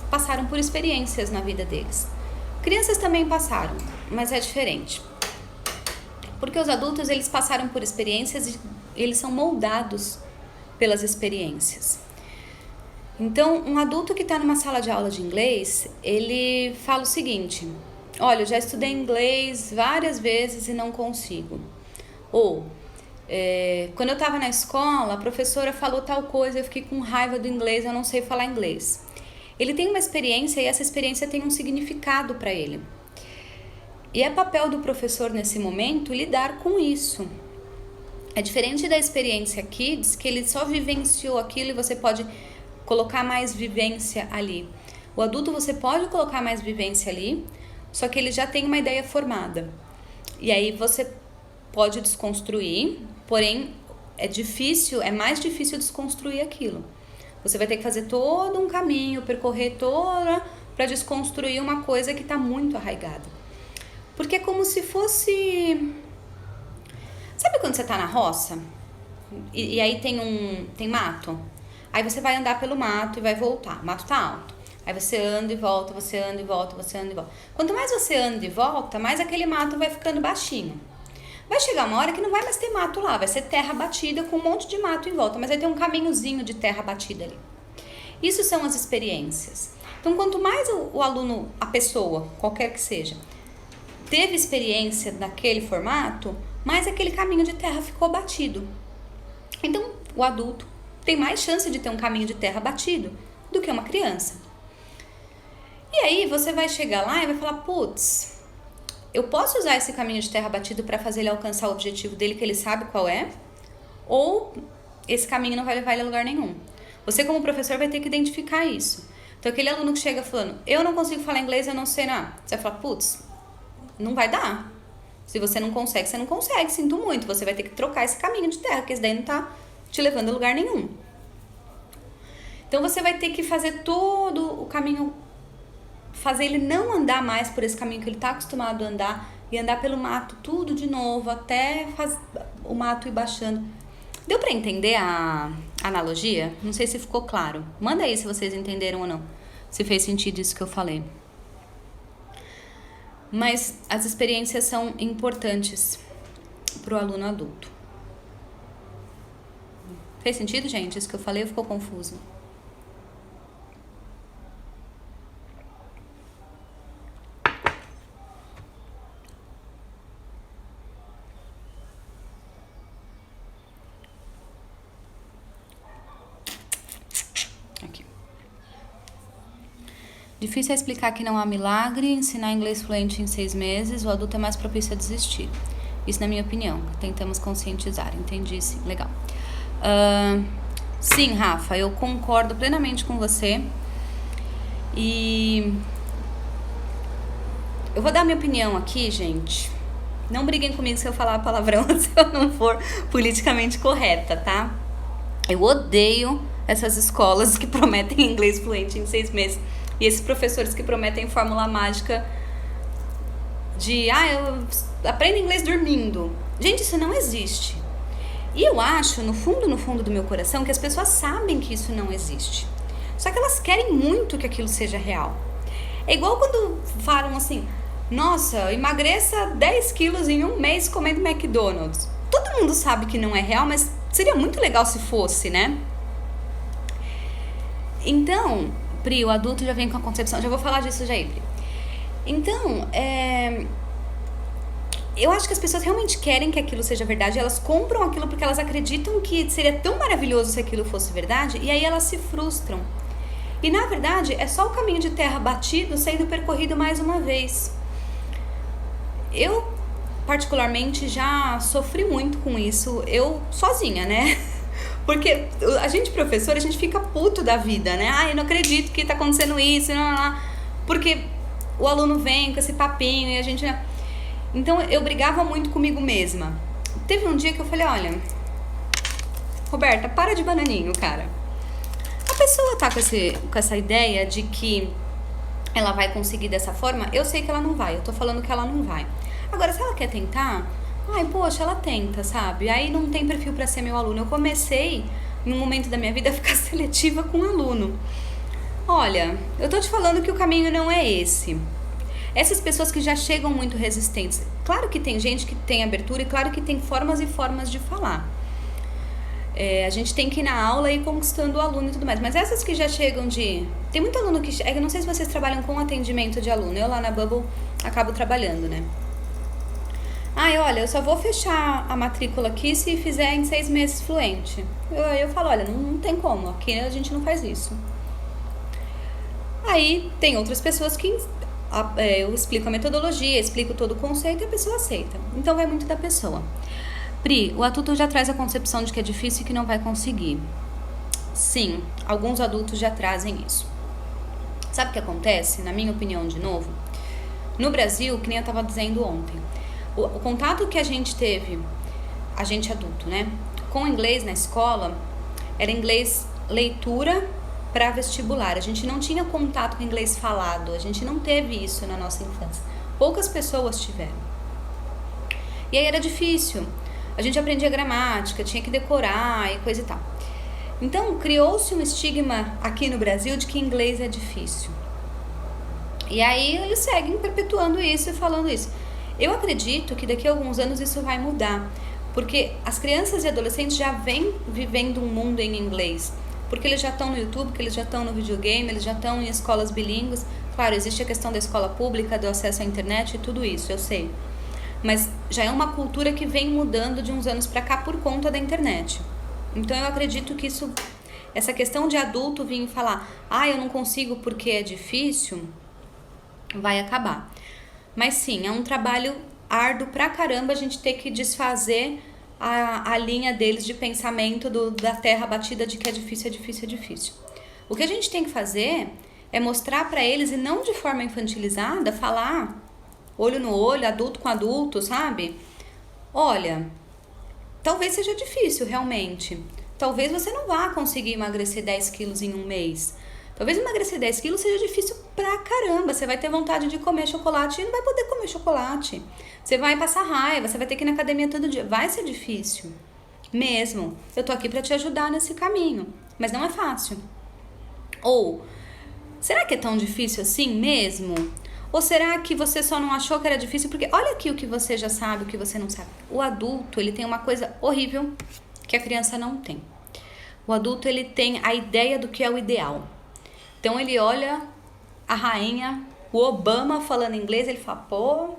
passaram por experiências na vida deles. Crianças também passaram, mas é diferente. Porque os adultos, eles passaram por experiências e eles são moldados pelas experiências. Então, um adulto que está numa sala de aula de inglês, ele fala o seguinte: olha, eu já estudei inglês várias vezes e não consigo. Ou, quando eu estava na escola, a professora falou tal coisa, eu fiquei com raiva do inglês, eu não sei falar inglês. Ele tem uma experiência e essa experiência tem um significado para ele. E é papel do professor nesse momento lidar com isso. É diferente da experiência Kids, que ele só vivenciou aquilo e você pode colocar mais vivência ali. O adulto você pode colocar mais vivência ali, só que ele já tem uma ideia formada. E aí você pode desconstruir, porém é mais difícil desconstruir aquilo. Você vai ter que fazer todo um caminho, percorrer toda para desconstruir uma coisa que está muito arraigada. Porque é como se fosse... Sabe quando você tá na roça? E aí tem mato? Aí você vai andar pelo mato e vai voltar. O mato tá alto. Aí você anda e volta, você anda e volta, você anda e volta. Quanto mais você anda e volta, mais aquele mato vai ficando baixinho. Vai chegar uma hora que não vai mais ter mato lá, vai ser terra batida com um monte de mato em volta, mas vai ter um caminhozinho de terra batida ali. Isso são as experiências. Então, quanto mais o aluno, a pessoa, qualquer que seja, teve experiência naquele formato, mais aquele caminho de terra ficou batido. Então, o adulto tem mais chance de ter um caminho de terra batido do que uma criança. E aí, você vai chegar lá e vai falar: putz, eu posso usar esse caminho de terra batido para fazer ele alcançar o objetivo dele, que ele sabe qual é, ou esse caminho não vai levar ele a lugar nenhum. Você, como professor, vai ter que identificar isso. Então, aquele aluno que chega falando: eu não consigo falar inglês, eu não sei nada. Você vai falar: putz, não vai dar. Se você não consegue, você não consegue, sinto muito. Você vai ter que trocar esse caminho de terra, porque esse daí não tá te levando a lugar nenhum. Então, você vai ter que fazer todo o caminho, fazer ele não andar mais por esse caminho que ele tá acostumado a andar e andar pelo mato tudo de novo, até o mato ir baixando. Deu pra entender a analogia? Não sei se ficou claro. Manda aí se vocês entenderam ou não, se fez sentido isso que eu falei. Mas as experiências são importantes pro aluno adulto. Fez sentido, gente? Isso que eu falei ou ficou confuso? Difícil é explicar que não há milagre, ensinar inglês fluente em 6 meses, o adulto é mais propício a desistir. Isso na minha opinião, tentamos conscientizar, entendi, sim, legal. Sim, Rafa, eu concordo plenamente com você e eu vou dar minha opinião aqui, gente. Não briguem comigo se eu falar palavrão, se eu não for politicamente correta, tá? Eu odeio essas escolas que prometem inglês fluente em 6 meses. E esses professores que prometem fórmula mágica de, eu aprendo inglês dormindo. Gente, isso não existe. E eu acho, no fundo do meu coração, que as pessoas sabem que isso não existe. Só que elas querem muito que aquilo seja real. É igual quando falam assim: nossa, emagreça 10 quilos em 1 mês comendo McDonald's. Todo mundo sabe que não é real, mas seria muito legal se fosse, né? Então, Pri, o adulto já vem com a concepção, já vou falar disso já aí, Pri. Então, eu acho que as pessoas realmente querem que aquilo seja verdade, elas compram aquilo porque elas acreditam que seria tão maravilhoso se aquilo fosse verdade, e aí elas se frustram. E na verdade é só o caminho de terra batido sendo percorrido mais uma vez. Eu particularmente já sofri muito com isso, eu sozinha, né? Porque a gente professora, a gente fica puto da vida, né? Eu não acredito que tá acontecendo isso, porque o aluno vem com esse papinho e a gente... Então eu brigava muito comigo mesma. Teve um dia que eu falei, olha, Roberta, para de bananinho, cara. A pessoa tá com essa ideia de que ela vai conseguir dessa forma, eu sei que ela não vai, eu tô falando que ela não vai. Agora, se ela quer tentar, poxa, ela tenta, sabe? Aí não tem perfil pra ser meu aluno. Eu comecei, num momento da minha vida, a ficar seletiva com o aluno. Olha, eu tô te falando que o caminho não é esse. Essas pessoas que já chegam muito resistentes, claro que tem gente que tem abertura e claro que tem formas e formas de falar. A gente tem que ir na aula e ir conquistando o aluno e tudo mais. Mas essas que já chegam tem muito aluno que... Eu não sei se vocês trabalham com atendimento de aluno. Eu lá na Bubble acabo trabalhando, né? Olha, eu só vou fechar a matrícula aqui se fizer em 6 meses fluente. Eu falo, olha, não tem como. Aqui a gente não faz isso. Aí tem outras pessoas que... eu explico a metodologia, explico todo o conceito e a pessoa aceita. Então vai muito da pessoa. Pri, o adulto já traz a concepção de que é difícil e que não vai conseguir. Sim, alguns adultos já trazem isso. Sabe o que acontece? Na minha opinião, de novo, no Brasil, que nem eu estava dizendo ontem, o contato que a gente teve, a gente adulto, né, com o inglês na escola, era inglês leitura para vestibular. A gente não tinha contato com inglês falado, a gente não teve isso na nossa infância. Poucas pessoas tiveram. E aí era difícil. A gente aprendia gramática, tinha que decorar e coisa e tal. Então, criou-se um estigma aqui no Brasil de que inglês é difícil. E aí eles seguem perpetuando isso e falando isso. Eu acredito que daqui a alguns anos isso vai mudar, porque as crianças e adolescentes já vêm vivendo um mundo em inglês, porque eles já estão no YouTube, porque eles já estão no videogame, eles já estão em escolas bilíngues. Claro, existe a questão da escola pública, do acesso à internet e tudo isso, eu sei. Mas já é uma cultura que vem mudando de uns anos para cá por conta da internet. Então eu acredito que essa questão de adulto vir falar, eu não consigo porque é difícil, vai acabar. Mas sim, é um trabalho árduo pra caramba a gente ter que desfazer a linha deles de pensamento da terra batida de que é difícil, é difícil, é difícil. O que a gente tem que fazer é mostrar pra eles, e não de forma infantilizada, falar olho no olho, adulto com adulto, sabe? Olha, talvez seja difícil realmente. Talvez você não vá conseguir emagrecer 10 quilos em um mês. Talvez emagrecer 10 quilos seja difícil pra caramba. Você vai ter vontade de comer chocolate e não vai poder comer chocolate. Você vai passar raiva, você vai ter que ir na academia todo dia. Vai ser difícil. Mesmo. Eu tô aqui pra te ajudar nesse caminho. Mas não é fácil. Ou, será que é tão difícil assim mesmo? Ou será que você só não achou que era difícil porque olha aqui o que você já sabe, o que você não sabe. O adulto, ele tem uma coisa horrível que a criança não tem. O adulto, ele tem a ideia do que é o ideal. Então ele olha a rainha, o Obama falando inglês, ele fala, pô,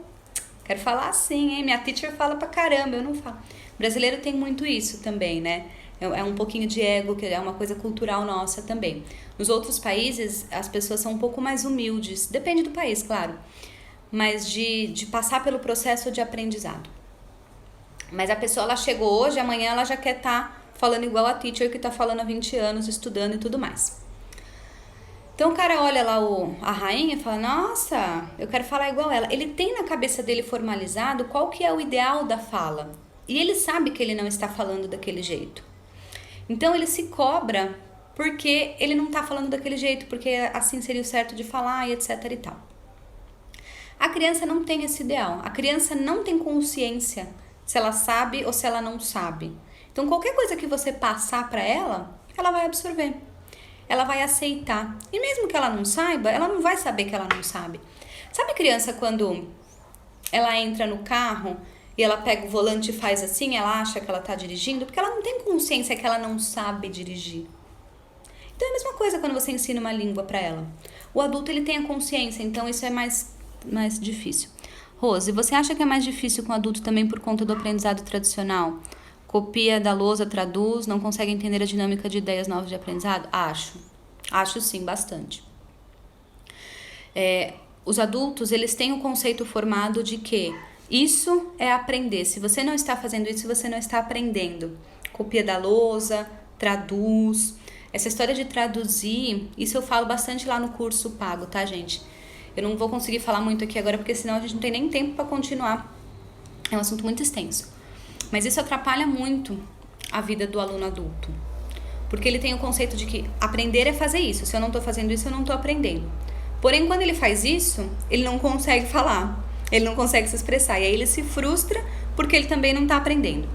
quero falar assim, hein? Minha teacher fala pra caramba, eu não falo. O brasileiro tem muito isso também, né? É um pouquinho de ego, que é uma coisa cultural nossa também. Nos outros países, as pessoas são um pouco mais humildes. Depende do país, claro. Mas de passar pelo processo de aprendizado. Mas a pessoa, ela chegou hoje, amanhã ela já quer estar falando igual a teacher que tá falando há 20 anos, estudando e tudo mais. Então o cara olha lá a rainha e fala, nossa, eu quero falar igual ela. Ele tem na cabeça dele formalizado qual que é o ideal da fala. E ele sabe que ele não está falando daquele jeito. Então ele se cobra porque ele não tá falando daquele jeito, porque assim seria o certo de falar e etc e tal. A criança não tem esse ideal. A criança não tem consciência se ela sabe ou se ela não sabe. Então qualquer coisa que você passar para ela, ela vai absorver. Ela vai aceitar. E mesmo que ela não saiba, ela não vai saber que ela não sabe. Sabe criança quando ela entra no carro e ela pega o volante e faz assim, ela acha que ela tá dirigindo, porque ela não tem consciência que ela não sabe dirigir. Então é a mesma coisa quando você ensina uma língua para ela. O adulto, ele tem a consciência, então isso é mais mais difícil. Rose, você acha que é mais difícil com adulto também por conta do aprendizado tradicional? Copia da lousa, traduz, não consegue entender a dinâmica de ideias novas de aprendizado? Acho sim, bastante. Os adultos, eles têm o conceito formado de que isso é aprender. Se você não está fazendo isso, você não está aprendendo. Copia da lousa, traduz. Essa história de traduzir, isso eu falo bastante lá no curso pago, tá, gente? Eu não vou conseguir falar muito aqui agora, porque senão a gente não tem nem tempo para continuar. É um assunto muito extenso. Mas isso atrapalha muito a vida do aluno adulto. Porque ele tem o conceito de que aprender é fazer isso. Se eu não estou fazendo isso, eu não estou aprendendo. Porém, quando ele faz isso, ele não consegue falar. Ele não consegue se expressar. E aí ele se frustra porque ele também não está aprendendo.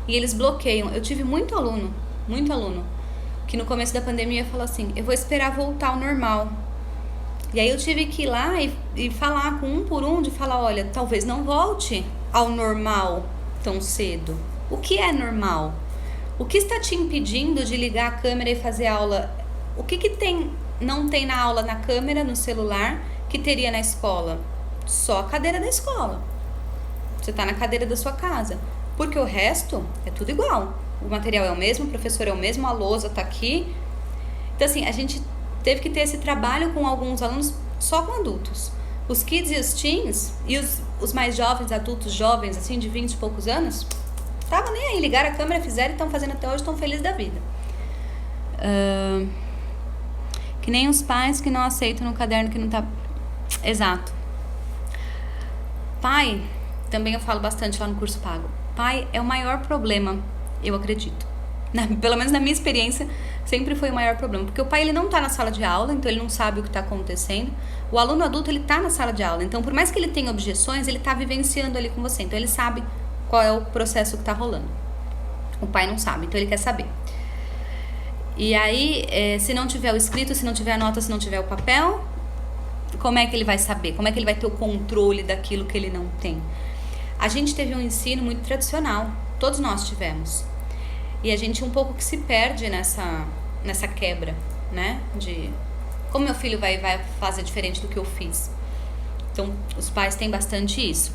E eles bloqueiam. Eu tive muito aluno, que no começo da pandemia falou assim, eu vou esperar voltar ao normal. E aí eu tive que ir lá e falar com um por um, de falar, olha, talvez não volte ao normal tão cedo. O que é normal? O que está te impedindo de ligar a câmera e fazer aula? O que não tem na aula, na câmera, no celular, que teria na escola? Só a cadeira da escola. Você está na cadeira da sua casa. Porque o resto é tudo igual. O material é o mesmo, o professor é o mesmo, a lousa está aqui. Então, assim, a gente teve que ter esse trabalho com alguns alunos só com adultos. Os kids e os teens, e os mais jovens, adultos jovens, assim, de 20 e poucos anos, estavam nem aí, ligaram a câmera, fizeram e estão fazendo até hoje, estão felizes da vida. Que nem os pais que não aceitam no caderno que não tá... Exato. Pai, também eu falo bastante lá no curso pago. Pai é o maior problema, eu acredito. Pelo menos na minha experiência, sempre foi o maior problema. Porque o pai, ele não tá na sala de aula, então ele não sabe o que tá acontecendo. O aluno adulto, ele tá na sala de aula. Então, por mais que ele tenha objeções, ele tá vivenciando ali com você. Então, ele sabe qual é o processo que tá rolando. O pai não sabe, então ele quer saber. E aí, se não tiver o escrito, se não tiver a nota, se não tiver o papel, como é que ele vai saber? Como é que ele vai ter o controle daquilo que ele não tem? A gente teve um ensino muito tradicional. Todos nós tivemos. E a gente um pouco que se perde nessa quebra, né? De como meu filho vai fazer diferente do que eu fiz. Então, os pais têm bastante isso.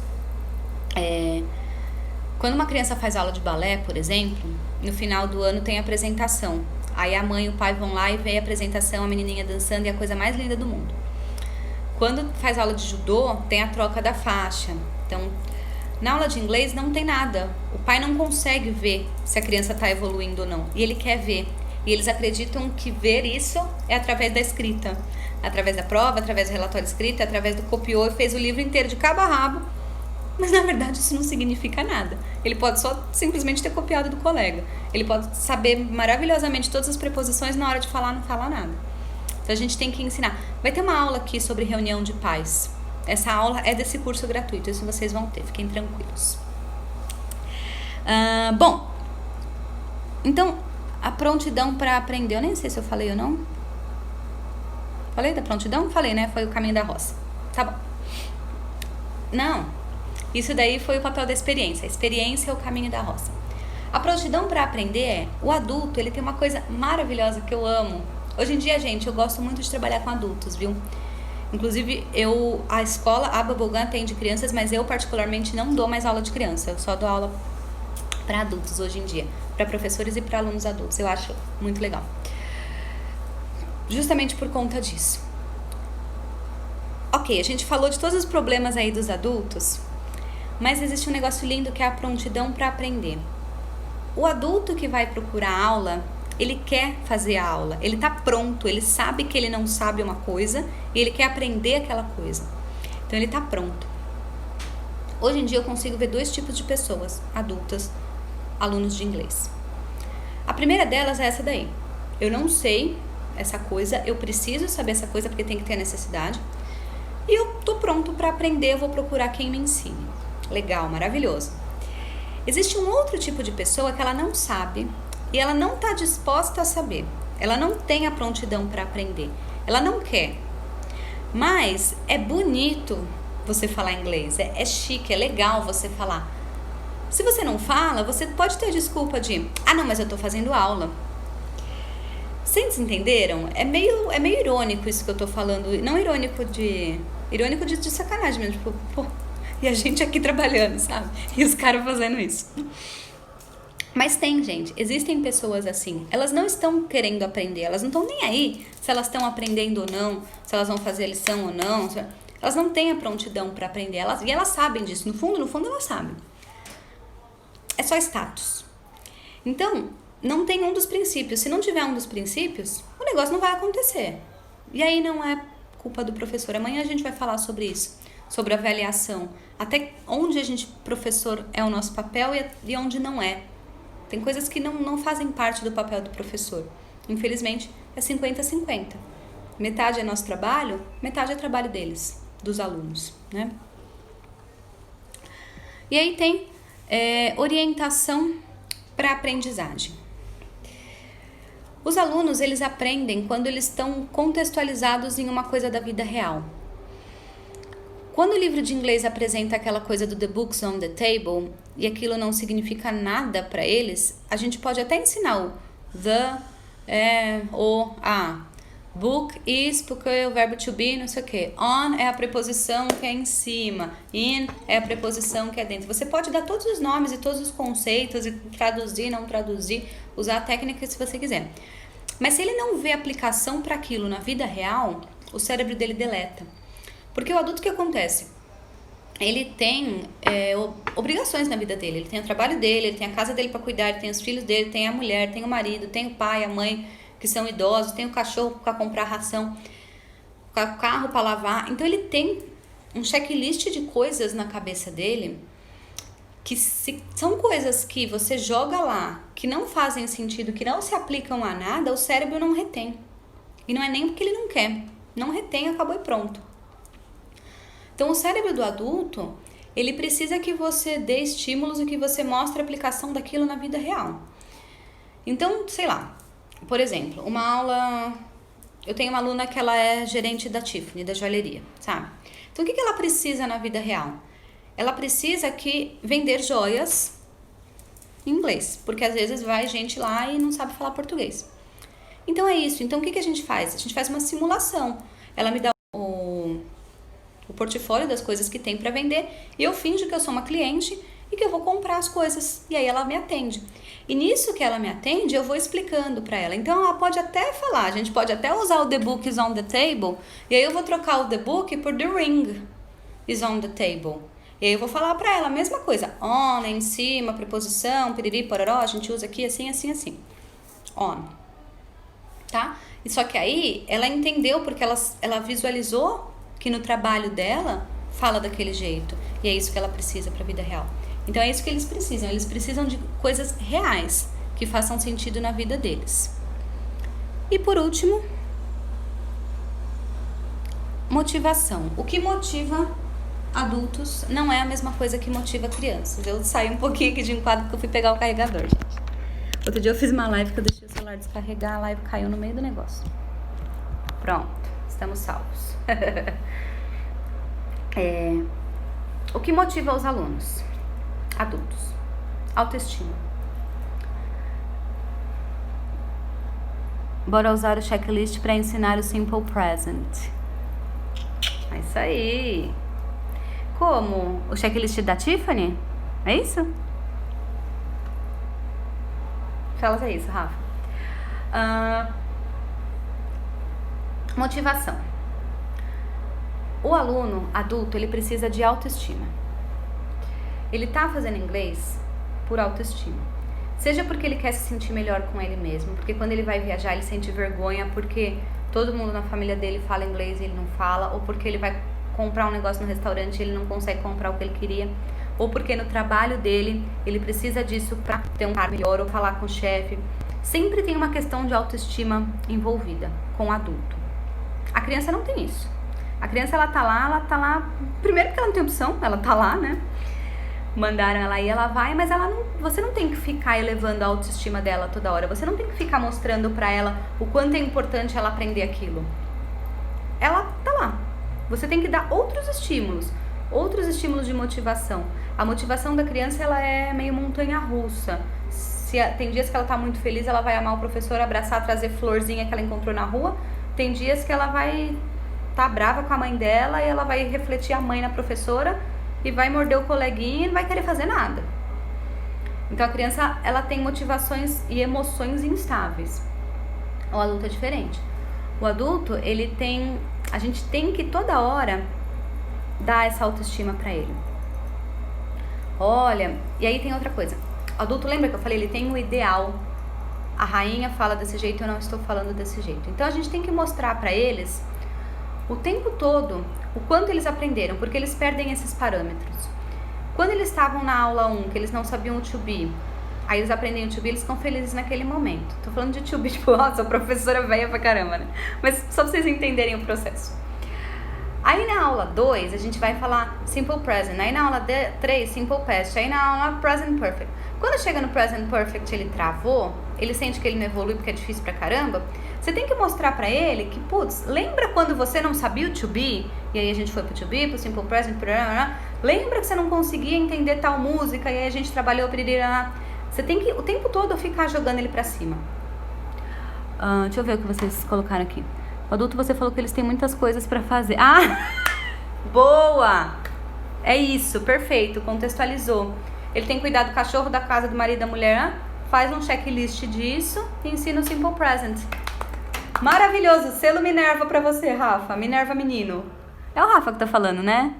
Quando uma criança faz aula de balé, por exemplo, no final do ano tem apresentação. Aí a mãe e o pai vão lá e vê a apresentação, a menininha dançando, e é a coisa mais linda do mundo. Quando faz aula de judô, tem a troca da faixa. Então, na aula de inglês não tem nada. O pai não consegue ver se a criança está evoluindo ou não. E ele quer ver. E eles acreditam que ver isso é através da escrita. Através da prova, através do relatório escrito, através do copiou e fez o livro inteiro de cabo a rabo. Mas na verdade isso não significa nada. Ele pode só simplesmente ter copiado do colega. Ele pode saber maravilhosamente todas as preposições, na hora de falar não fala nada. Então a gente tem que ensinar. Vai ter uma aula aqui sobre reunião de pais. Essa aula é desse curso gratuito, isso vocês vão ter, fiquem tranquilos. Bom, então, a prontidão para aprender, eu nem sei se eu falei ou não. Falei da prontidão? Falei, né? Foi o caminho da roça. Tá bom. Não, isso daí foi o papel da experiência. A experiência é o caminho da roça. A prontidão para aprender o adulto, ele tem uma coisa maravilhosa que eu amo. Hoje em dia, gente, eu gosto muito de trabalhar com adultos, viu? Inclusive, a escola, a Bubblegum atende crianças, mas eu particularmente não dou mais aula de criança. Eu só dou aula para adultos hoje em dia, para professores e para alunos adultos. Eu acho muito legal. Justamente por conta disso. Ok, a gente falou de todos os problemas aí dos adultos, mas existe um negócio lindo que é a prontidão para aprender. O adulto que vai procurar aula, ele quer fazer a aula, ele tá pronto, ele sabe que ele não sabe uma coisa e ele quer aprender aquela coisa. Então ele tá pronto. Hoje em dia eu consigo ver dois tipos de pessoas adultas, alunos de inglês. A primeira delas é essa daí. Eu não sei essa coisa, eu preciso saber essa coisa porque tem que ter necessidade. E eu tô pronto para aprender, eu vou procurar quem me ensine. Legal, maravilhoso. Existe um outro tipo de pessoa que ela não sabe e ela não está disposta a saber. Ela não tem a prontidão para aprender. Ela não quer. Mas é bonito você falar inglês. É chique, é legal você falar. Se você não fala, você pode ter desculpa de não, mas eu estou fazendo aula. Vocês entenderam? É meio irônico isso que eu tô falando. Não irônico de sacanagem mesmo. Tipo, pô, e a gente aqui trabalhando, sabe? E os caras fazendo isso. Mas tem, gente. Existem pessoas assim. Elas não estão querendo aprender. Elas não estão nem aí se elas estão aprendendo ou não. Se elas vão fazer a lição ou não. Elas não têm a prontidão para aprender. E elas sabem disso. No fundo, elas sabem. É só status. Então, não tem um dos princípios. Se não tiver um dos princípios, o negócio não vai acontecer. E aí não é culpa do professor. Amanhã a gente vai falar sobre isso, sobre avaliação. Até onde a gente, professor, é o nosso papel e onde não é. Tem coisas que não fazem parte do papel do professor. Infelizmente, é 50-50. Metade é nosso trabalho, metade é trabalho deles, dos alunos, né? E aí tem orientação para aprendizagem. Os alunos, eles aprendem quando eles estão contextualizados em uma coisa da vida real. Quando o livro de inglês apresenta aquela coisa do The Books on the Table e aquilo não significa nada para eles, a gente pode até ensinar o the, book is, porque é o verbo to be, não sei o que. On é a preposição que é em cima. In é a preposição que é dentro. Você pode dar todos os nomes e todos os conceitos e traduzir, não traduzir, usar a técnica se você quiser. Mas se ele não vê aplicação para aquilo na vida real, o cérebro dele deleta. Porque o adulto, o que acontece? Ele tem obrigações na vida dele. Ele tem o trabalho dele, ele tem a casa dele para cuidar, ele tem os filhos dele, tem a mulher, tem o marido, tem o pai, a mãe, que são idosos, tem o cachorro para comprar ração, o carro para lavar. Então ele tem um checklist de coisas na cabeça dele que são coisas que você joga lá, que não fazem sentido, que não se aplicam a nada, o cérebro não retém. E não é nem porque ele não quer. Não retém, acabou e pronto. Então o cérebro do adulto, ele precisa que você dê estímulos e que você mostre a aplicação daquilo na vida real. Então, sei lá, por exemplo, uma aula... Eu tenho uma aluna que ela é gerente da Tiffany, da joalheria, sabe? Então, o que ela precisa na vida real? Ela precisa vender joias em inglês, porque às vezes vai gente lá e não sabe falar português. Então, é isso. Então, o que a gente faz? A gente faz uma simulação. Ela me dá o portfólio das coisas que tem para vender e eu finjo que eu sou uma cliente e que eu vou comprar as coisas. E aí ela me atende. E nisso que ela me atende, eu vou explicando para ela. Então ela pode até falar, a gente pode até usar o The Book is on the Table, e aí eu vou trocar o The Book por The Ring is on the Table. E aí eu vou falar para ela a mesma coisa. On, é em cima, preposição, piriri, pororó, a gente usa aqui assim, assim, assim. On. Tá? E só que aí ela entendeu porque ela visualizou que no trabalho dela fala daquele jeito. E é isso que ela precisa para a vida real. Então é isso que eles precisam de coisas reais que façam sentido na vida deles. E por último, motivação. O que motiva adultos não é a mesma coisa que motiva crianças. Eu saí um pouquinho aqui de enquadro porque eu fui pegar o carregador, gente. Outro dia eu fiz uma live que eu deixei o celular descarregar, a live caiu no meio do negócio. Pronto, estamos salvos. O que motiva os alunos? Adultos. Autoestima. Bora usar o checklist para ensinar o Simple Present. É isso aí. Como? O checklist da Tiffany? É isso? Fala isso, Rafa. Motivação. O aluno adulto, ele precisa de autoestima. Ele tá fazendo inglês por autoestima. Seja porque ele quer se sentir melhor com ele mesmo, porque quando ele vai viajar ele sente vergonha porque todo mundo na família dele fala inglês e ele não fala, ou porque ele vai comprar um negócio no restaurante e ele não consegue comprar o que ele queria, ou porque no trabalho dele ele precisa disso para ter um cargo melhor ou falar com o chefe. Sempre tem uma questão de autoestima envolvida com o adulto. A criança não tem isso. A criança, ela tá lá, primeiro porque ela não tem opção, ela tá lá, né? Mandaram ela ir, ela vai, mas você não tem que ficar elevando a autoestima dela toda hora. Você não tem que ficar mostrando pra ela o quanto é importante ela aprender aquilo. Ela tá lá. Você tem que dar outros estímulos de motivação. A motivação da criança, ela é meio montanha-russa. Tem dias que ela tá muito feliz, ela vai amar o professor, abraçar, trazer florzinha que ela encontrou na rua. Tem dias que ela vai tá brava com a mãe dela e ela vai refletir a mãe na professora e vai morder o coleguinha e não vai querer fazer nada. Então a criança, ela tem motivações e emoções instáveis. O adulto é diferente. O adulto, a gente tem que toda hora dar essa autoestima pra ele. Olha, e aí tem outra coisa. O adulto, lembra que eu falei, ele tem um ideal. A rainha fala desse jeito, eu não estou falando desse jeito. Então a gente tem que mostrar pra eles o tempo todo o quanto eles aprenderam, porque eles perdem esses parâmetros. Quando eles estavam na aula 1, que eles não sabiam o to be, aí eles aprendem o to be, eles ficam felizes naquele momento. Tô falando de to be, tipo, nossa, a professora velha pra caramba, né? Mas só pra vocês entenderem o processo. Aí na aula 2, a gente vai falar simple present. Aí na aula 3, simple past. Aí na aula present perfect. Quando chega no present perfect, ele travou, ele sente que ele não evolui porque é difícil pra caramba. Você tem que mostrar pra ele que, putz, lembra quando você não sabia o to be? E aí a gente foi pro to be, pro simple present, lembra que você não conseguia entender tal música? E aí a gente trabalhou, você tem que o tempo todo ficar jogando ele pra cima. Deixa eu ver o que vocês colocaram aqui. O adulto, você falou que eles têm muitas coisas pra fazer. Ah, boa! É isso, perfeito, contextualizou. Ele tem que cuidar do cachorro, da casa, do marido, da mulher. Faz um checklist disso e ensina o simple present. Maravilhoso, selo Minerva pra você, Rafa. Minerva menino. É o Rafa que tá falando, né?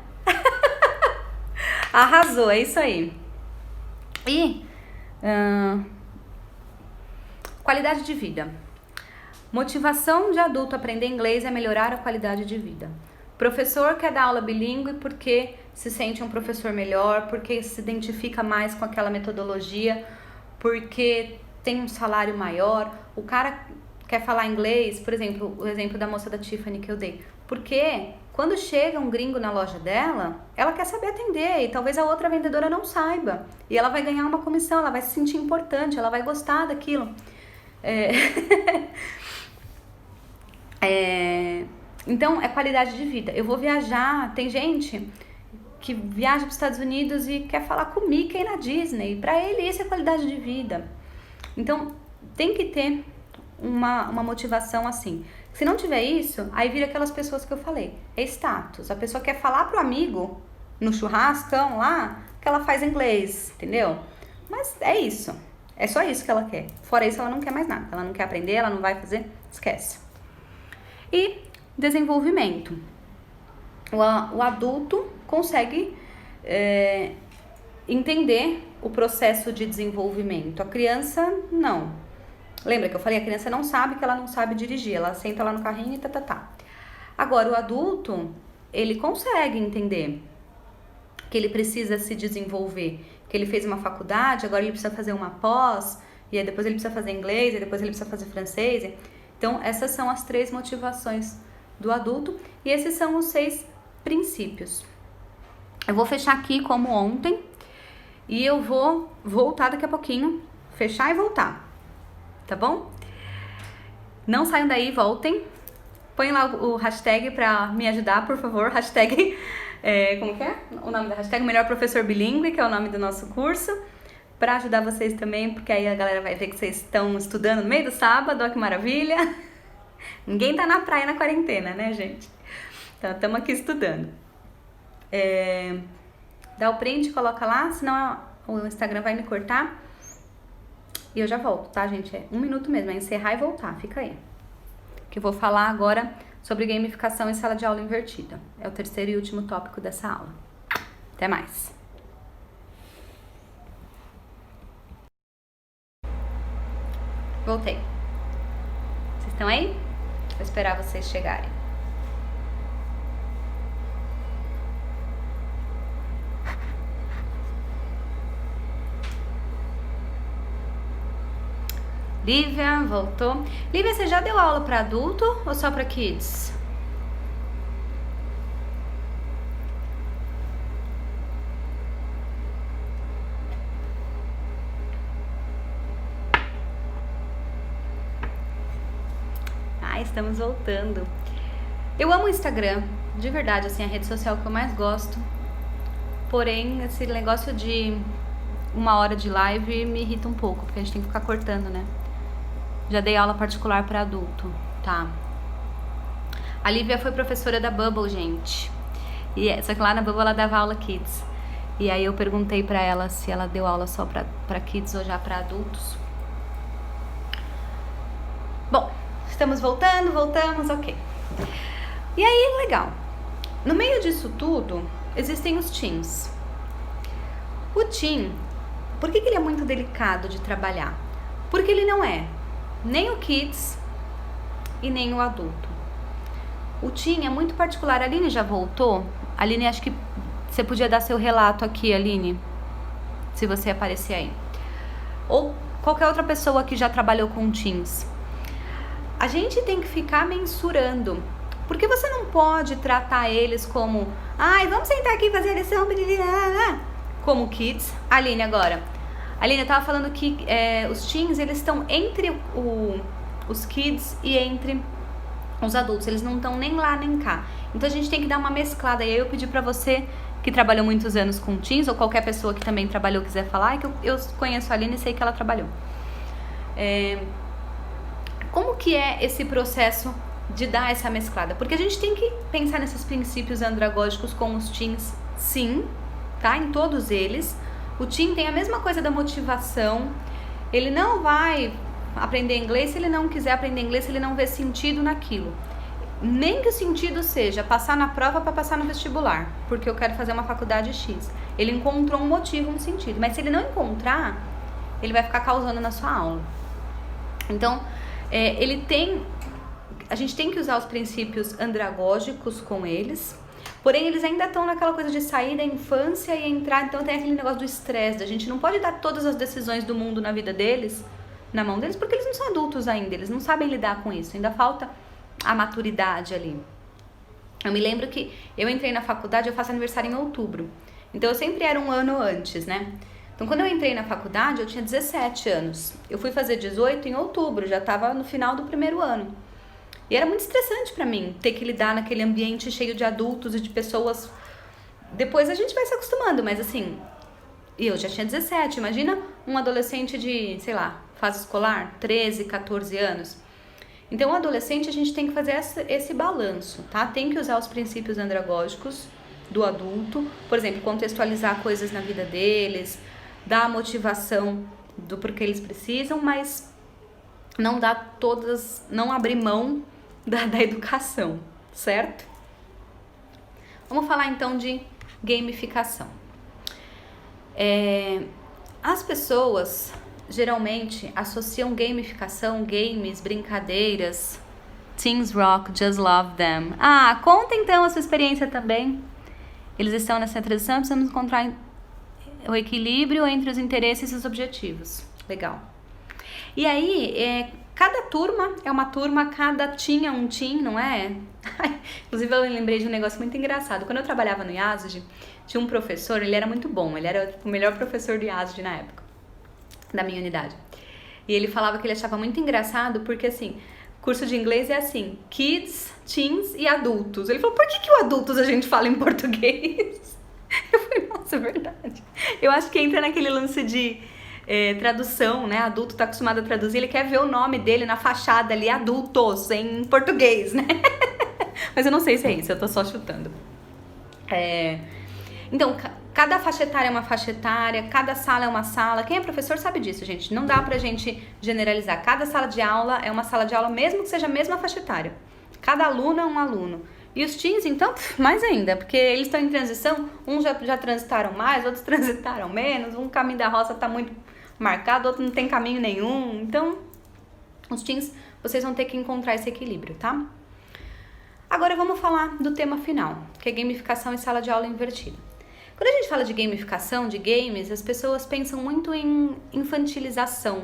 Arrasou, é isso aí. E qualidade de vida. Motivação de adulto aprender inglês é melhorar a qualidade de vida. Professor quer dar aula bilíngue porque se sente um professor melhor, porque se identifica mais com aquela metodologia, porque tem um salário maior. O cara quer falar inglês, por exemplo, o exemplo da moça da Tiffany que eu dei. Porque quando chega um gringo na loja dela, ela quer saber atender e talvez a outra vendedora não saiba. E ela vai ganhar uma comissão, ela vai se sentir importante, ela vai gostar daquilo. Então, é qualidade de vida. Eu vou viajar, tem gente que viaja para os Estados Unidos e quer falar com o Mickey na Disney. Para ele, isso é qualidade de vida. Então, tem que ter uma motivação assim. Se não tiver isso, aí vira aquelas pessoas que eu falei. É status. A pessoa quer falar pro amigo no churrascão lá que ela faz inglês, entendeu? Mas é isso. É só isso que ela quer. Fora isso, ela não quer mais nada. Ela não quer aprender, ela não vai fazer, esquece. E desenvolvimento. O adulto consegue entender o processo de desenvolvimento. A criança, não. Lembra que eu falei? A criança não sabe que ela não sabe dirigir. Ela senta lá no carrinho e tá. Agora, o adulto, ele consegue entender que ele precisa se desenvolver. Que ele fez uma faculdade, agora ele precisa fazer uma pós, e aí depois ele precisa fazer inglês, e depois ele precisa fazer francês. Então, essas são as 3 motivações do adulto, e esses são os 6 princípios. Eu vou fechar aqui como ontem, e eu vou voltar daqui a pouquinho, fechar e voltar. Tá bom? Não saiam daí, voltem. Põe lá o hashtag pra me ajudar, por favor. Hashtag, como que é? O nome da hashtag Melhor Professor Bilíngue, que é o nome do nosso curso. Pra ajudar vocês também, porque aí a galera vai ver que vocês estão estudando no meio do sábado, ó que maravilha. Ninguém tá na praia na quarentena, né, gente? Então, estamos aqui estudando. Dá o print, coloca lá, senão o Instagram vai me cortar. E eu já volto, tá, gente? É 1 minuto mesmo, é encerrar e voltar, fica aí. Que eu vou falar agora sobre gamificação em sala de aula invertida. É o 3º e último tópico dessa aula. Até mais. Voltei. Vocês estão aí? Vou esperar vocês chegarem. Lívia, voltou. Lívia, você já deu aula para adulto ou só para kids? Estamos voltando. Eu amo o Instagram, de verdade, assim, a rede social que eu mais gosto. Porém, esse negócio de 1 hora de live me irrita um pouco, porque a gente tem que ficar cortando, né? Já dei aula particular para adulto, tá? A Lívia foi professora da Bubble, gente. Só que lá na Bubble ela dava aula kids. E aí eu perguntei pra ela se ela deu aula só pra kids ou já pra adultos. Bom, estamos voltamos, ok. E aí, legal. No meio disso tudo, existem os teens. O teen, por que ele é muito delicado de trabalhar? Porque ele não é nem o kids e nem o adulto. O teen é muito particular. A Aline já voltou? Aline, acho que você podia dar seu relato aqui, Aline, se você aparecer aí. Ou qualquer outra pessoa que já trabalhou com teens. A gente tem que ficar mensurando, porque você não pode tratar eles como, vamos sentar aqui e fazer a lição, como kids. Aline, agora. Aline, eu tava falando que os teens, eles estão entre os kids e entre os adultos. Eles não estão nem lá, nem cá. Então a gente tem que dar uma mesclada. E aí eu pedi pra você, que trabalhou muitos anos com teens, ou qualquer pessoa que também trabalhou, quiser falar, que eu conheço a Aline e sei que ela trabalhou. Como que é esse processo de dar essa mesclada? Porque a gente tem que pensar nesses princípios andragógicos com os teens, sim, tá? Em todos eles. O teen tem a mesma coisa da motivação. Ele não vai aprender inglês se ele não quiser aprender inglês, se ele não vê sentido naquilo. Nem que o sentido seja passar na prova para passar no vestibular, porque eu quero fazer uma faculdade X. Ele encontrou um motivo, um sentido. Mas se ele não encontrar, ele vai ficar causando na sua aula. Então, a gente tem que usar os princípios andragógicos com eles, porém eles ainda estão naquela coisa de sair da infância e entrar, então tem aquele negócio do estresse, a gente não pode dar todas as decisões do mundo na vida deles, na mão deles, porque eles não são adultos ainda, eles não sabem lidar com isso, ainda falta a maturidade ali. Eu me lembro que eu entrei na faculdade, eu faço aniversário em outubro, então eu sempre era um ano antes, né? Então, quando eu entrei na faculdade, eu tinha 17 anos. Eu fui fazer 18 em outubro, já estava no final do primeiro ano. E era muito estressante pra mim ter que lidar naquele ambiente cheio de adultos e de pessoas. Depois a gente vai se acostumando, mas assim, eu já tinha 17. Imagina um adolescente de, sei lá, fase escolar, 13, 14 anos. Então, o adolescente, a gente tem que fazer esse balanço, tá? Tem que usar os princípios andragógicos do adulto, por exemplo, contextualizar coisas na vida deles, dar a motivação do porquê eles precisam, mas não dar não abrir mão da educação, certo? Vamos falar então de gamificação. As pessoas geralmente associam gamificação, games, brincadeiras, teens rock, just love them. Conta então a sua experiência também. Eles estão nessa transição, precisamos encontrar o equilíbrio entre os interesses e os objetivos. Legal. E aí, cada turma é uma turma, cada teen é um teen, não é? Inclusive, eu lembrei de um negócio muito engraçado. Quando eu trabalhava no IASD, tinha um professor, ele era muito bom, ele era o melhor professor do IASD na época, da minha unidade. E ele falava que ele achava muito engraçado, porque assim, curso de inglês é assim, kids, teens e adultos. Ele falou, por que o adultos a gente fala em português? Eu falei, nossa, é verdade. Eu acho que entra naquele lance de tradução, né? Adulto tá acostumado a traduzir, ele quer ver o nome dele na fachada ali, adultos, em português, né? Mas eu não sei se é isso, eu tô só chutando. Então, cada faixa etária é uma faixa etária, cada sala é uma sala. Quem é professor sabe disso, gente. Não dá pra gente generalizar. Cada sala de aula é uma sala de aula, mesmo que seja a mesma faixa etária. Cada aluno é um aluno. E os teens, então, mais ainda, porque eles estão em transição, uns já transitaram mais, outros transitaram menos, um caminho da roça está muito marcado, outro não tem caminho nenhum. Então, os teens, vocês vão ter que encontrar esse equilíbrio, tá? Agora vamos falar do tema final, que é gamificação e sala de aula invertida. Quando a gente fala de gamificação, de games, as pessoas pensam muito em infantilização.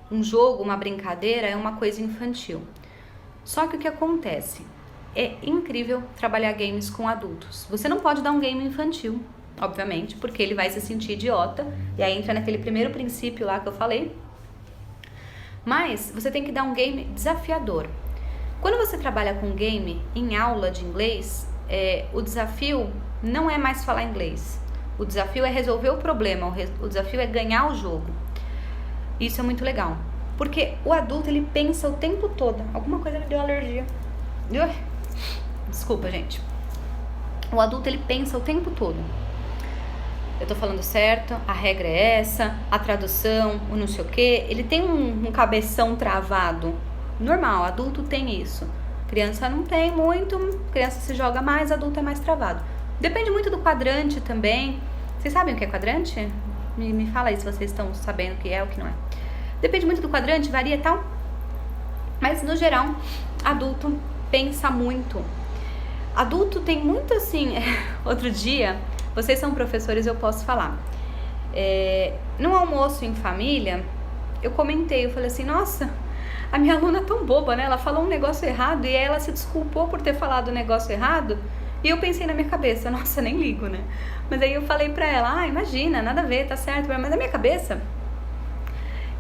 Um jogo, uma brincadeira é uma coisa infantil. Só que o que acontece? É incrível trabalhar games com adultos. Você não pode dar um game infantil, obviamente, porque ele vai se sentir idiota. E aí entra naquele primeiro princípio lá que eu falei. Mas você tem que dar um game desafiador. Quando você trabalha com game em aula de inglês, o desafio não é mais falar inglês. O desafio é resolver o problema, o desafio é ganhar o jogo. Isso é muito legal. Porque o adulto, ele pensa o tempo todo. Alguma coisa me deu alergia. Desculpa, gente. O adulto, ele pensa o tempo todo. Eu tô falando certo, a regra é essa, a tradução, o não sei o quê. Ele tem um cabeção travado. Normal, adulto tem isso. Criança não tem muito, criança se joga mais, adulto é mais travado. Depende muito do quadrante também. Vocês sabem o que é quadrante? Me fala aí se vocês estão sabendo o que é ou o que não é. Depende muito do quadrante, varia e tal. Mas, no geral, adulto pensa muito. Adulto tem muito assim... Outro dia, vocês são professores, eu posso falar. No almoço em família, eu comentei, eu falei assim, nossa, a minha aluna é tão boba, né? Ela falou um negócio errado e aí ela se desculpou por ter falado um negócio errado. E eu pensei na minha cabeça, nossa, nem ligo, né? Mas aí eu falei pra ela, imagina, nada a ver, tá certo. Mas na minha cabeça...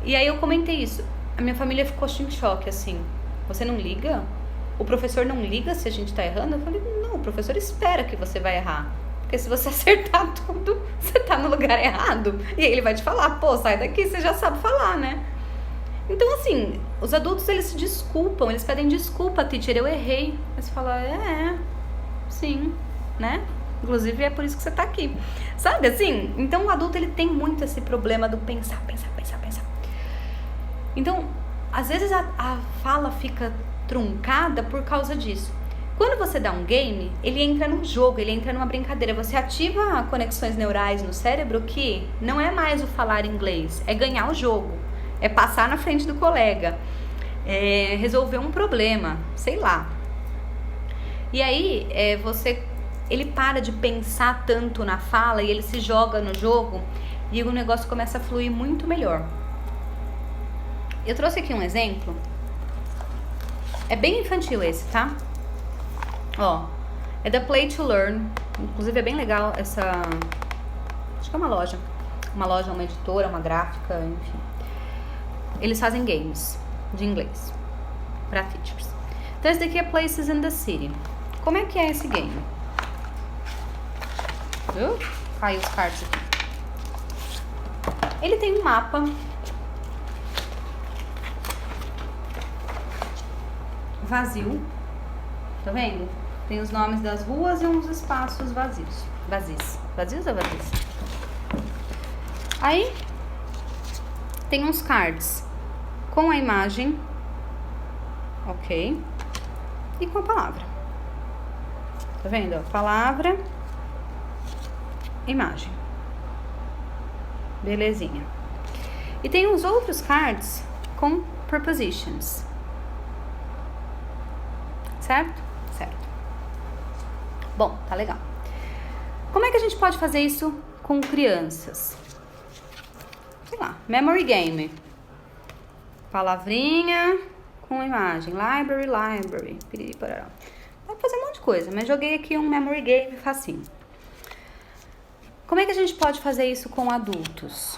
E aí eu comentei isso. A minha família ficou em choque, assim. Você não liga? O professor não liga se a gente tá errando? Eu falei, não, o professor espera que você vai errar. Porque se você acertar tudo, você tá no lugar errado. E aí ele vai te falar, pô, sai daqui, você já sabe falar, né? Então, assim, os adultos, eles se desculpam, eles pedem desculpa, teacher, eu errei. Aí você fala, sim, né? Inclusive, é por isso que você tá aqui. Sabe, assim? Então, o adulto, ele tem muito esse problema do pensar. Então, às vezes a fala fica truncada por causa disso. Quando você dá um game, ele entra num jogo, ele entra numa brincadeira. Você ativa conexões neurais no cérebro que não é mais o falar inglês, é ganhar o jogo, é passar na frente do colega, é resolver um problema, sei lá. E aí, ele para de pensar tanto na fala e ele se joga no jogo e o negócio começa a fluir muito melhor. Eu trouxe aqui um exemplo. É bem infantil esse, tá? Ó, é da Play to Learn. Inclusive é bem legal essa... Acho que é uma loja. Uma editora, uma gráfica, enfim. Eles fazem games de inglês pra teachers. Então esse daqui é Places in the City. Como é que é esse game? Caiu os cards aqui. Ele tem um mapa vazio, tá vendo? Tem os nomes das ruas e uns espaços vazios. Vazios ou vazios? Aí, tem uns cards com a imagem, ok, e com a palavra. Tá vendo? Ó, palavra, imagem. Belezinha. E tem uns outros cards com prepositions. Certo? Certo. Bom, tá legal. Como é que a gente pode fazer isso com crianças? Sei lá, memory game. Palavrinha com imagem. Library. Piriri, parará. Dá pra fazer um monte de coisa, mas joguei aqui um memory game facinho. Como é que a gente pode fazer isso com adultos?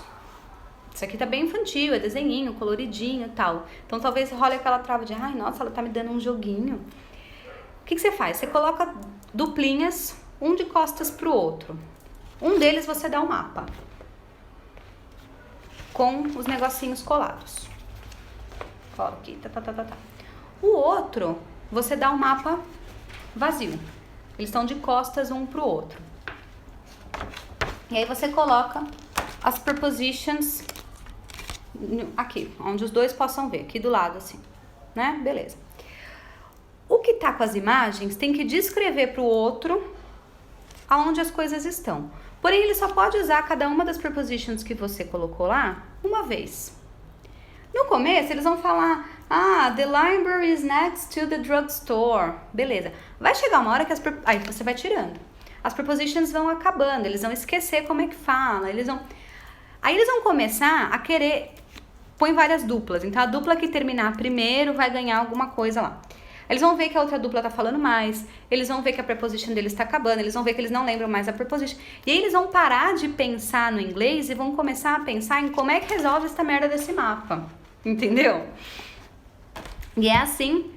Isso aqui tá bem infantil, é desenhinho, coloridinho e tal. Então talvez role aquela trava de, nossa, ela tá me dando um joguinho. O que você faz? Você coloca duplinhas, um de costas pro outro. Um deles você dá um mapa. Com os negocinhos colados. Cola aqui, tá. O outro, você dá um mapa vazio. Eles estão de costas um pro outro. E aí você coloca as prepositions aqui, onde os dois possam ver, aqui do lado assim, né? Beleza. O que tá com as imagens tem que descrever pro outro aonde as coisas estão. Porém, ele só pode usar cada uma das prepositions que você colocou lá uma vez. No começo, eles vão falar, the library is next to the drugstore. Beleza. Vai chegar uma hora que aí você vai tirando. As prepositions vão acabando, eles vão esquecer como é que fala, aí eles vão começar a querer, põe várias duplas, então a dupla que terminar primeiro vai ganhar alguma coisa lá. Eles vão ver que a outra dupla tá falando mais, eles vão ver que a preposition deles tá acabando, eles vão ver que eles não lembram mais a preposition, e aí eles vão parar de pensar no inglês e vão começar a pensar em como é que resolve essa merda desse mapa, entendeu? E é assim,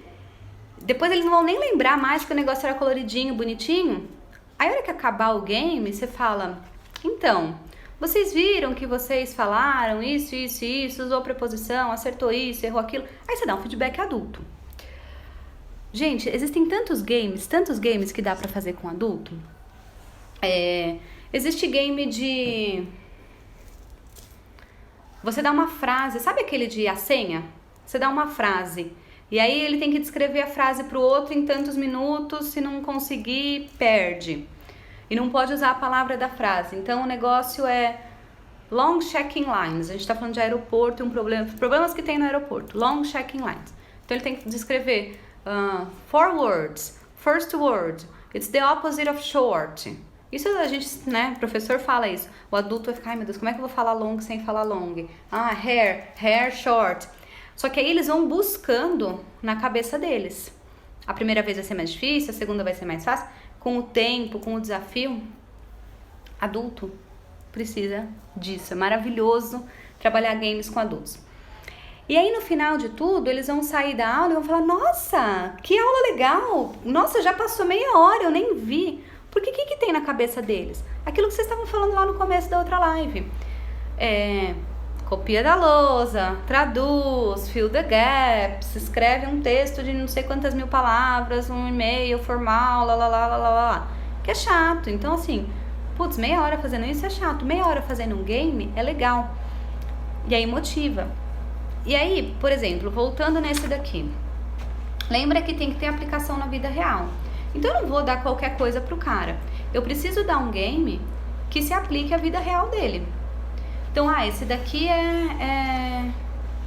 depois eles não vão nem lembrar mais que o negócio era coloridinho, bonitinho. Aí, a hora que acabar o game, você fala, Então, vocês viram que vocês falaram isso, usou preposição, acertou isso, errou aquilo. Aí você dá um feedback adulto. Gente, existem tantos games que dá pra fazer com adulto. Existe game de... Você dá uma frase, sabe aquele de a senha? Você dá uma frase, e aí ele tem que descrever a frase pro outro em tantos minutos, se não conseguir, perde. E não pode usar a palavra da frase. Então o negócio é long checking lines. A gente tá falando de aeroporto e problemas que tem no aeroporto. Long checking lines. Então ele tem que descrever 4 words. First word, it's the opposite of short. Isso a gente, né, o professor fala isso. O adulto vai ficar, ai meu Deus, como é que eu vou falar long sem falar long? Hair short. Só que aí eles vão buscando na cabeça deles. A primeira vez vai ser mais difícil, a segunda vai ser mais fácil. Com o tempo, com o desafio, adulto precisa disso. É maravilhoso trabalhar games com adultos. E aí no final de tudo, eles vão sair da aula e vão falar, nossa, que aula legal! Nossa, já passou meia hora, eu nem vi. Porque o que tem na cabeça deles? Aquilo que vocês estavam falando lá no começo da outra live. Copia da lousa, traduz, fill the gaps, escreve um texto de não sei quantas mil palavras, um e-mail formal, lá. Que é chato. Então, assim, putz, meia hora fazendo isso é chato. Meia hora fazendo um game é legal. E aí motiva. E aí, por exemplo, voltando nesse daqui. Lembra que tem que ter aplicação na vida real. Então eu não vou dar qualquer coisa pro cara. Eu preciso dar um game que se aplique à vida real dele. Então, esse daqui é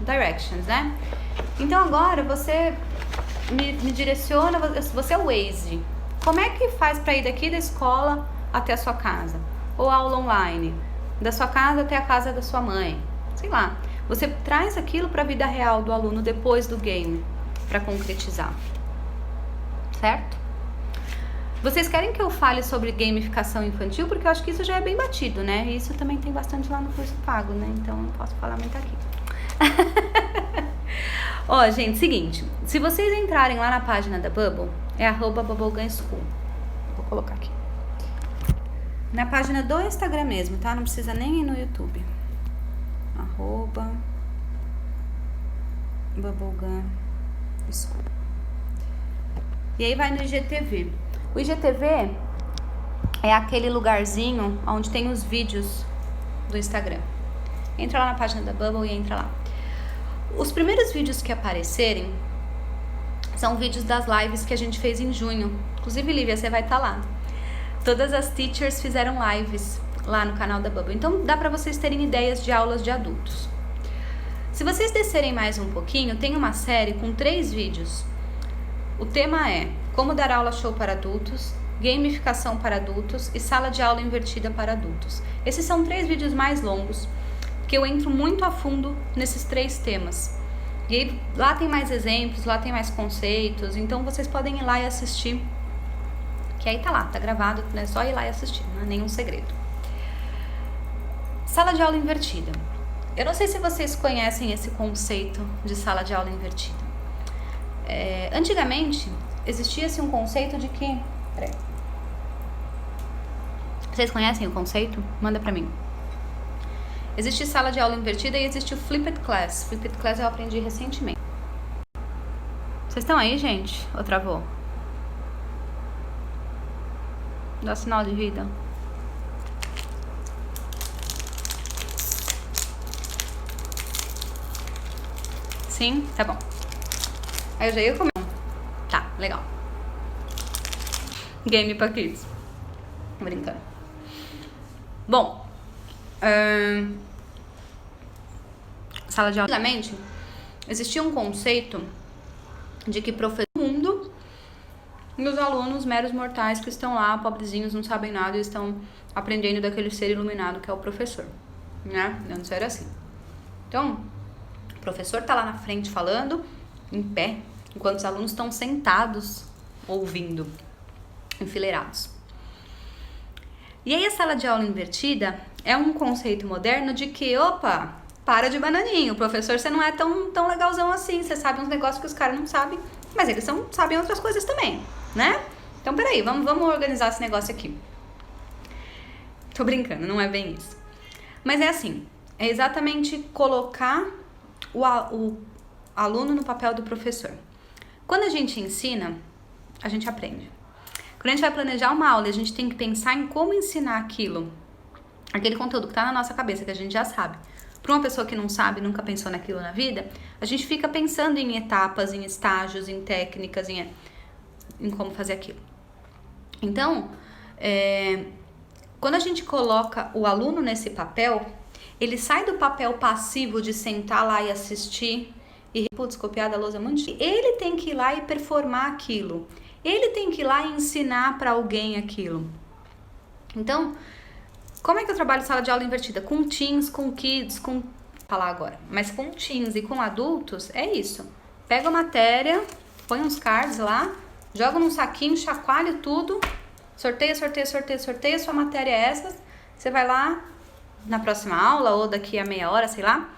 Directions, né? Então agora você me direciona, você é o Waze. Como é que faz pra ir daqui da escola até a sua casa? Ou aula online, da sua casa até a casa da sua mãe? Sei lá. Você traz aquilo pra vida real do aluno depois do game, pra concretizar. Certo? Vocês querem que eu fale sobre gamificação infantil? Porque eu acho que isso já é bem batido, né? E isso também tem bastante lá no curso pago, né? Então não posso falar muito aqui. Ó, gente, seguinte. Se vocês entrarem lá na página da Bubble, é @bubblegunschool. Vou colocar aqui. Na página do Instagram mesmo, tá? Não precisa nem ir no YouTube. @bubblegunschool. E aí vai no IGTV. O IGTV é aquele lugarzinho onde tem os vídeos do Instagram. Entra lá na página da Bubble e entra lá. Os primeiros vídeos que aparecerem são vídeos das lives que a gente fez em junho. Inclusive, Lívia, você vai estar lá. Todas as teachers fizeram lives lá no canal da Bubble. Então, dá pra vocês terem ideias de aulas de adultos. Se vocês descerem mais um pouquinho, tem uma série com 3 vídeos. O tema é como dar aula show para adultos, gamificação para adultos e sala de aula invertida para adultos. Esses são 3 vídeos mais longos, que eu entro muito a fundo nesses 3 temas. E aí, lá tem mais exemplos, lá tem mais conceitos, então vocês podem ir lá e assistir. Que aí tá lá, tá gravado, é só ir lá e assistir, não é nenhum segredo. Sala de aula invertida. Eu não sei se vocês conhecem esse conceito de sala de aula invertida. Antigamente, existia-se um conceito de que... Peraí. Vocês conhecem o conceito? Manda pra mim. Existe sala de aula invertida e existe o Flipped Class. Flipped Class eu aprendi recentemente. Vocês estão aí, gente? Ou travou? Dá sinal de vida. Sim? Tá bom. Aí eu já ia comer. Tá, legal. Game pra kids. Brincando. Bom. Sala de aula. Antigamente, existia um conceito de que professor mundo e os alunos meros mortais que estão lá, pobrezinhos, não sabem nada e estão aprendendo daquele ser iluminado que é o professor, né? Antes era assim. Então, o professor tá lá na frente falando, em pé, enquanto os alunos estão sentados, ouvindo, enfileirados. E aí a sala de aula invertida é um conceito moderno de que, opa, para de bananinho, professor, você não é tão legalzão assim, você sabe uns negócios que os caras não sabem, mas eles sabem outras coisas também, né? Então, peraí, vamos organizar esse negócio aqui. Tô brincando, não é bem isso. Mas é assim, é exatamente colocar o aluno no papel do professor. Quando a gente ensina, a gente aprende. Quando a gente vai planejar uma aula, a gente tem que pensar em como ensinar aquilo, aquele conteúdo que tá na nossa cabeça, que a gente já sabe. Para uma pessoa que não sabe, nunca pensou naquilo na vida, a gente fica pensando em etapas, em estágios, em técnicas, em como fazer aquilo. Então, quando a gente coloca o aluno nesse papel, ele sai do papel passivo de sentar lá e assistir e, putz, copiar da lousa muito. Ele tem que ir lá e performar aquilo. Ele tem que ir lá e ensinar para alguém aquilo. Então, como é que eu trabalho sala de aula invertida? Com teens, com kids, com... Vou falar agora. Mas com teens e com adultos, é isso. Pega a matéria, põe uns cards lá, joga num saquinho, chacoalha tudo, sorteia sua matéria é essa. Você vai lá na próxima aula ou daqui a meia hora, sei lá,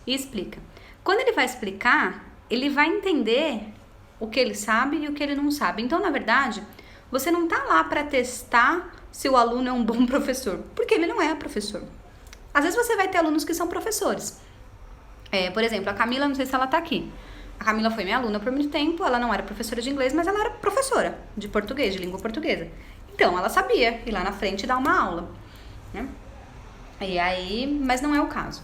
e explica. Quando ele vai explicar, ele vai entender o que ele sabe e o que ele não sabe. Então, na verdade, você não tá lá para testar se o aluno é um bom professor, porque ele não é professor. Às vezes você vai ter alunos que são professores. Por exemplo, a Camila, não sei se ela tá aqui. A Camila foi minha aluna por muito tempo, ela não era professora de inglês, mas ela era professora de português, de língua portuguesa. Então, ela sabia ir lá na frente e dar uma aula, né? E aí, mas não é o caso.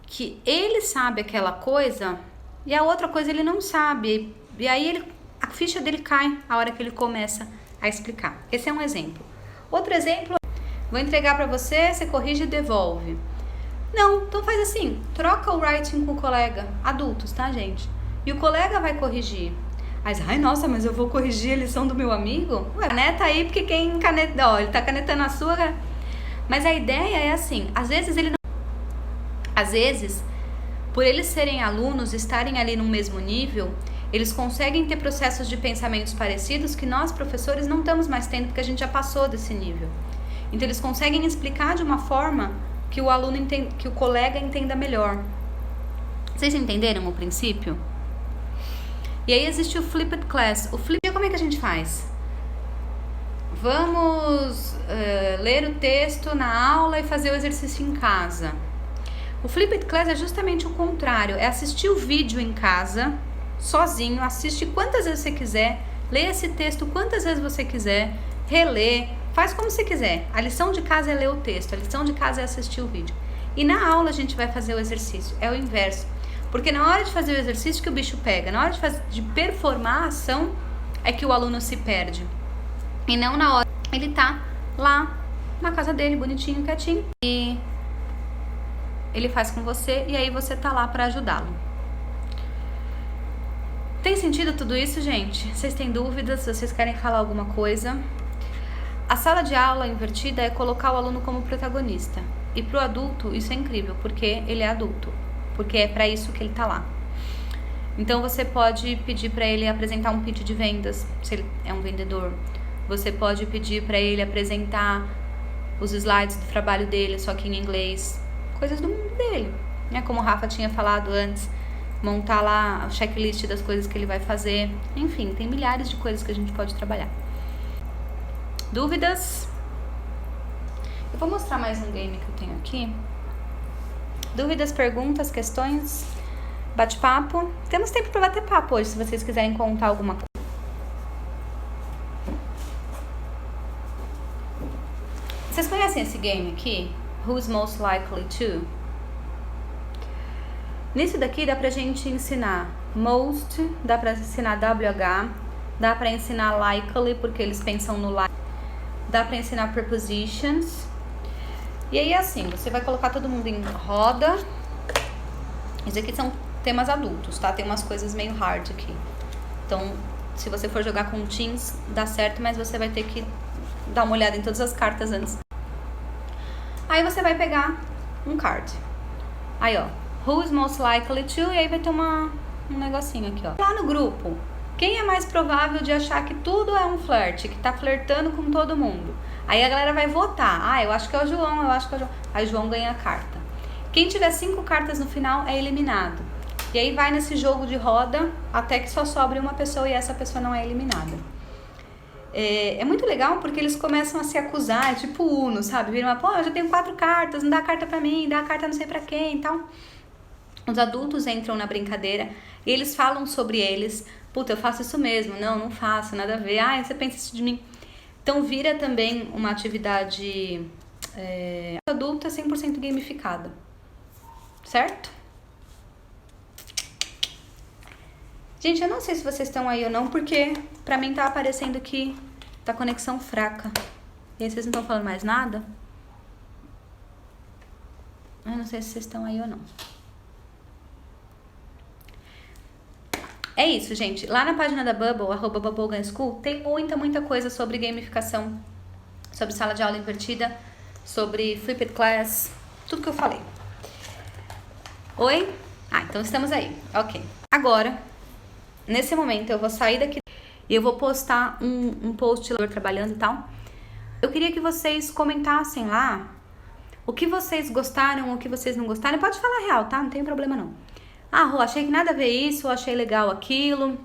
Que ele sabe aquela coisa e a outra coisa ele não sabe. E aí a ficha dele cai a hora que ele começa a explicar. Esse é um exemplo. Outro exemplo, vou entregar pra você, você corrige e devolve. Não, então faz assim, troca o writing com o colega, adultos, tá, gente? E o colega vai corrigir. Aí, ai, nossa, mas eu vou corrigir a lição do meu amigo? Ué, caneta aí, porque quem caneta, ó, ele tá canetando a sua. Mas a ideia é assim, às vezes, por eles serem alunos, estarem ali no mesmo nível, eles conseguem ter processos de pensamentos parecidos que nós, professores, não estamos mais tendo, porque a gente já passou desse nível. Então, eles conseguem explicar de uma forma que o aluno entenda, que o colega entenda melhor. Vocês entenderam o princípio? E aí existe o Flipped Class. O Flipped, como é que a gente faz? Vamos ler o texto na aula e fazer o exercício em casa. O Flipped Class é justamente o contrário. É assistir o vídeo em casa, sozinho, assiste quantas vezes você quiser, lê esse texto quantas vezes você quiser, relê, faz como você quiser. A lição de casa é ler o texto, a lição de casa é assistir o vídeo. E na aula a gente vai fazer o exercício, é o inverso. Porque na hora de fazer o exercício que o bicho pega, na hora de performar a ação, é que o aluno se perde. E não na hora ele tá lá na casa dele, bonitinho, quietinho, e ele faz com você e aí você tá lá pra ajudá-lo. Tem sentido tudo isso, gente? Vocês têm dúvidas? Vocês querem falar alguma coisa? A sala de aula invertida é colocar o aluno como protagonista. E pro adulto isso é incrível, porque ele é adulto. Porque é pra isso que ele tá lá. Então você pode pedir pra ele apresentar um pitch de vendas, se ele é um vendedor. Você pode pedir pra ele apresentar os slides do trabalho dele, só que em inglês. Coisas do mundo dele, né? Como o Rafa tinha falado antes, montar lá o checklist das coisas que ele vai fazer. Enfim, tem milhares de coisas que a gente pode trabalhar. Dúvidas? Eu vou mostrar mais um game que eu tenho aqui. Dúvidas, perguntas, questões, bate-papo. Temos tempo para bater papo hoje, se vocês quiserem contar alguma coisa. Vocês conhecem esse game aqui? Who's Most Likely To? Nisso daqui dá pra gente ensinar most, dá pra ensinar WH, dá pra ensinar likely, porque eles pensam no like, dá pra ensinar prepositions. E aí assim, você vai colocar todo mundo em roda. Isso aqui são temas adultos, tá? Tem umas coisas meio hard aqui. Então, se você for jogar com teens, dá certo, mas você vai ter que dar uma olhada em todas as cartas antes. Aí você vai pegar um card. Aí, ó, who's most likely to, e aí vai ter um negocinho aqui, ó. Lá no grupo, quem é mais provável de achar que tudo é um flerte, que tá flertando com todo mundo? Aí a galera vai votar. Ah, eu acho que é o João, eu acho que é o João. Aí o João ganha a carta. Quem tiver 5 cartas no final é eliminado. E aí vai nesse jogo de roda até que só sobre uma pessoa e essa pessoa não é eliminada. É muito legal porque eles começam a se acusar, é tipo Uno, sabe? Vira uma, pô, eu já tenho 4 cartas, não dá a carta pra mim, dá a carta não sei pra quem e tal. Os adultos entram na brincadeira e eles falam sobre eles. Puta, eu faço isso mesmo. Não faço, nada a ver. Ah, você pensa isso de mim. Então vira também uma atividade adulta 100% gamificada. Certo? Gente, eu não sei se vocês estão aí ou não, porque pra mim tá aparecendo que tá conexão fraca. E aí vocês não estão falando mais nada? Eu não sei se vocês estão aí ou não. É isso, gente. Lá na página da Bubble, @bubblegumschool, tem muita coisa sobre gamificação, sobre sala de aula invertida, sobre flipped class, tudo que eu falei. Oi? Então estamos aí. Ok. Agora, nesse momento, eu vou sair daqui e eu vou postar um post lá trabalhando e tal. Eu queria que vocês comentassem lá o que vocês gostaram, o que vocês não gostaram. Pode falar real, tá? Não tem problema não. Rô, achei que nada a ver isso, achei legal aquilo.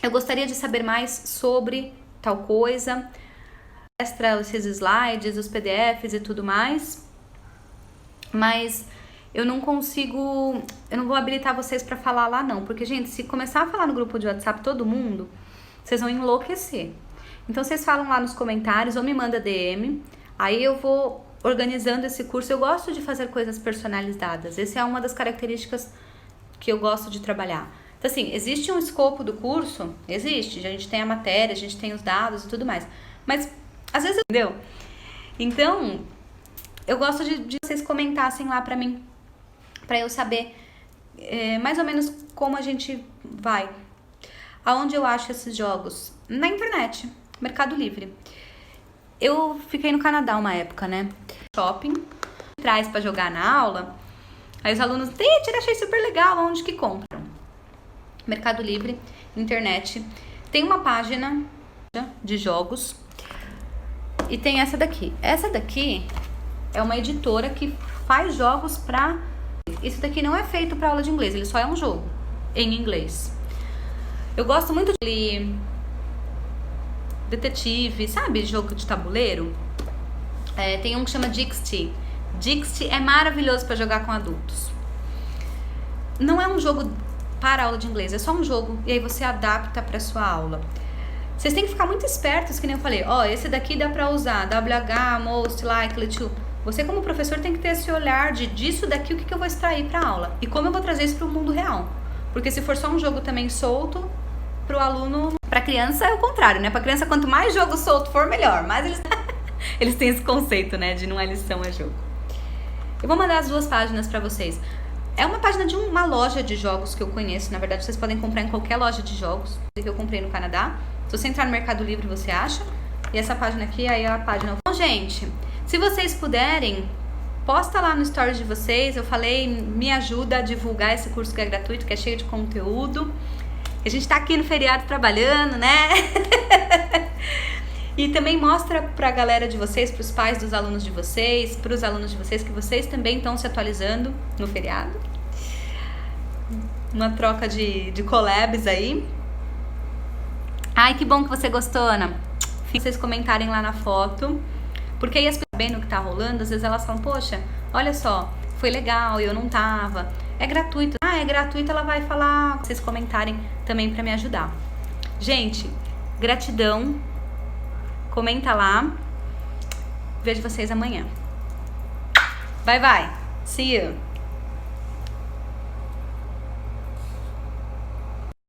Eu gostaria de saber mais sobre tal coisa. Extra esses slides, os PDFs e tudo mais. Mas eu não vou habilitar vocês pra falar lá não. Porque, gente, se começar a falar no grupo de WhatsApp todo mundo, vocês vão enlouquecer. Então, vocês falam lá nos comentários ou me manda DM. Aí eu vou organizando esse curso. Eu gosto de fazer coisas personalizadas. Essa é uma das características que eu gosto de trabalhar. Então, assim, existe um escopo do curso? Existe. A gente tem a matéria, a gente tem os dados e tudo mais. Mas, às vezes, entendeu? Então, eu gosto de vocês comentassem lá pra mim, pra eu saber mais ou menos como a gente vai. Aonde eu acho esses jogos? Na internet, Mercado Livre. Eu fiquei no Canadá uma época, né? Shopping, traz pra jogar na aula. Aí os alunos, teacher, achei super legal, onde que compram? Mercado Livre, internet. Tem uma página de jogos e tem essa daqui. Essa daqui é uma editora que faz jogos pra... Isso daqui não é feito pra aula de inglês, ele só é um jogo em inglês. Eu gosto muito de detetive, sabe? Jogo de tabuleiro. Tem um que chama Dixit. Dixit é maravilhoso para jogar com adultos. Não é um jogo para aula de inglês, é só um jogo e aí você adapta para sua aula. Vocês têm que ficar muito espertos, que nem eu falei. Esse daqui dá para usar WH, most, likely to. Você como professor tem que ter esse olhar disso daqui, o que eu vou extrair para aula e como eu vou trazer isso para o mundo real. Porque se for só um jogo também solto, para o aluno, para criança é o contrário, né? Para criança, quanto mais jogo solto for, melhor. Mas eles têm esse conceito, né? De não é lição, é jogo. Eu vou mandar as 2 páginas pra vocês. É uma página de uma loja de jogos que eu conheço. Na verdade, vocês podem comprar em qualquer loja de jogos que eu comprei no Canadá. Se você entrar no Mercado Livre, você acha. E essa página aqui, aí é a página... Bom, gente, se vocês puderem, posta lá no stories de vocês. Eu falei, me ajuda a divulgar esse curso que é gratuito, que é cheio de conteúdo. A gente tá aqui no feriado trabalhando, né? E também mostra pra galera de vocês, pros pais dos alunos de vocês, pros alunos de vocês, que vocês também estão se atualizando no feriado. Uma troca de collabs aí. Ai, que bom que você gostou, Ana. Fica vocês comentarem lá na foto. Porque aí as pessoas sabendo o que tá rolando, às vezes elas falam, poxa, olha só, foi legal, eu não tava. É gratuito. É gratuito, ela vai falar, vocês comentarem também pra me ajudar. Gente, gratidão. Comenta lá. Vejo vocês amanhã. Bye, bye. See you.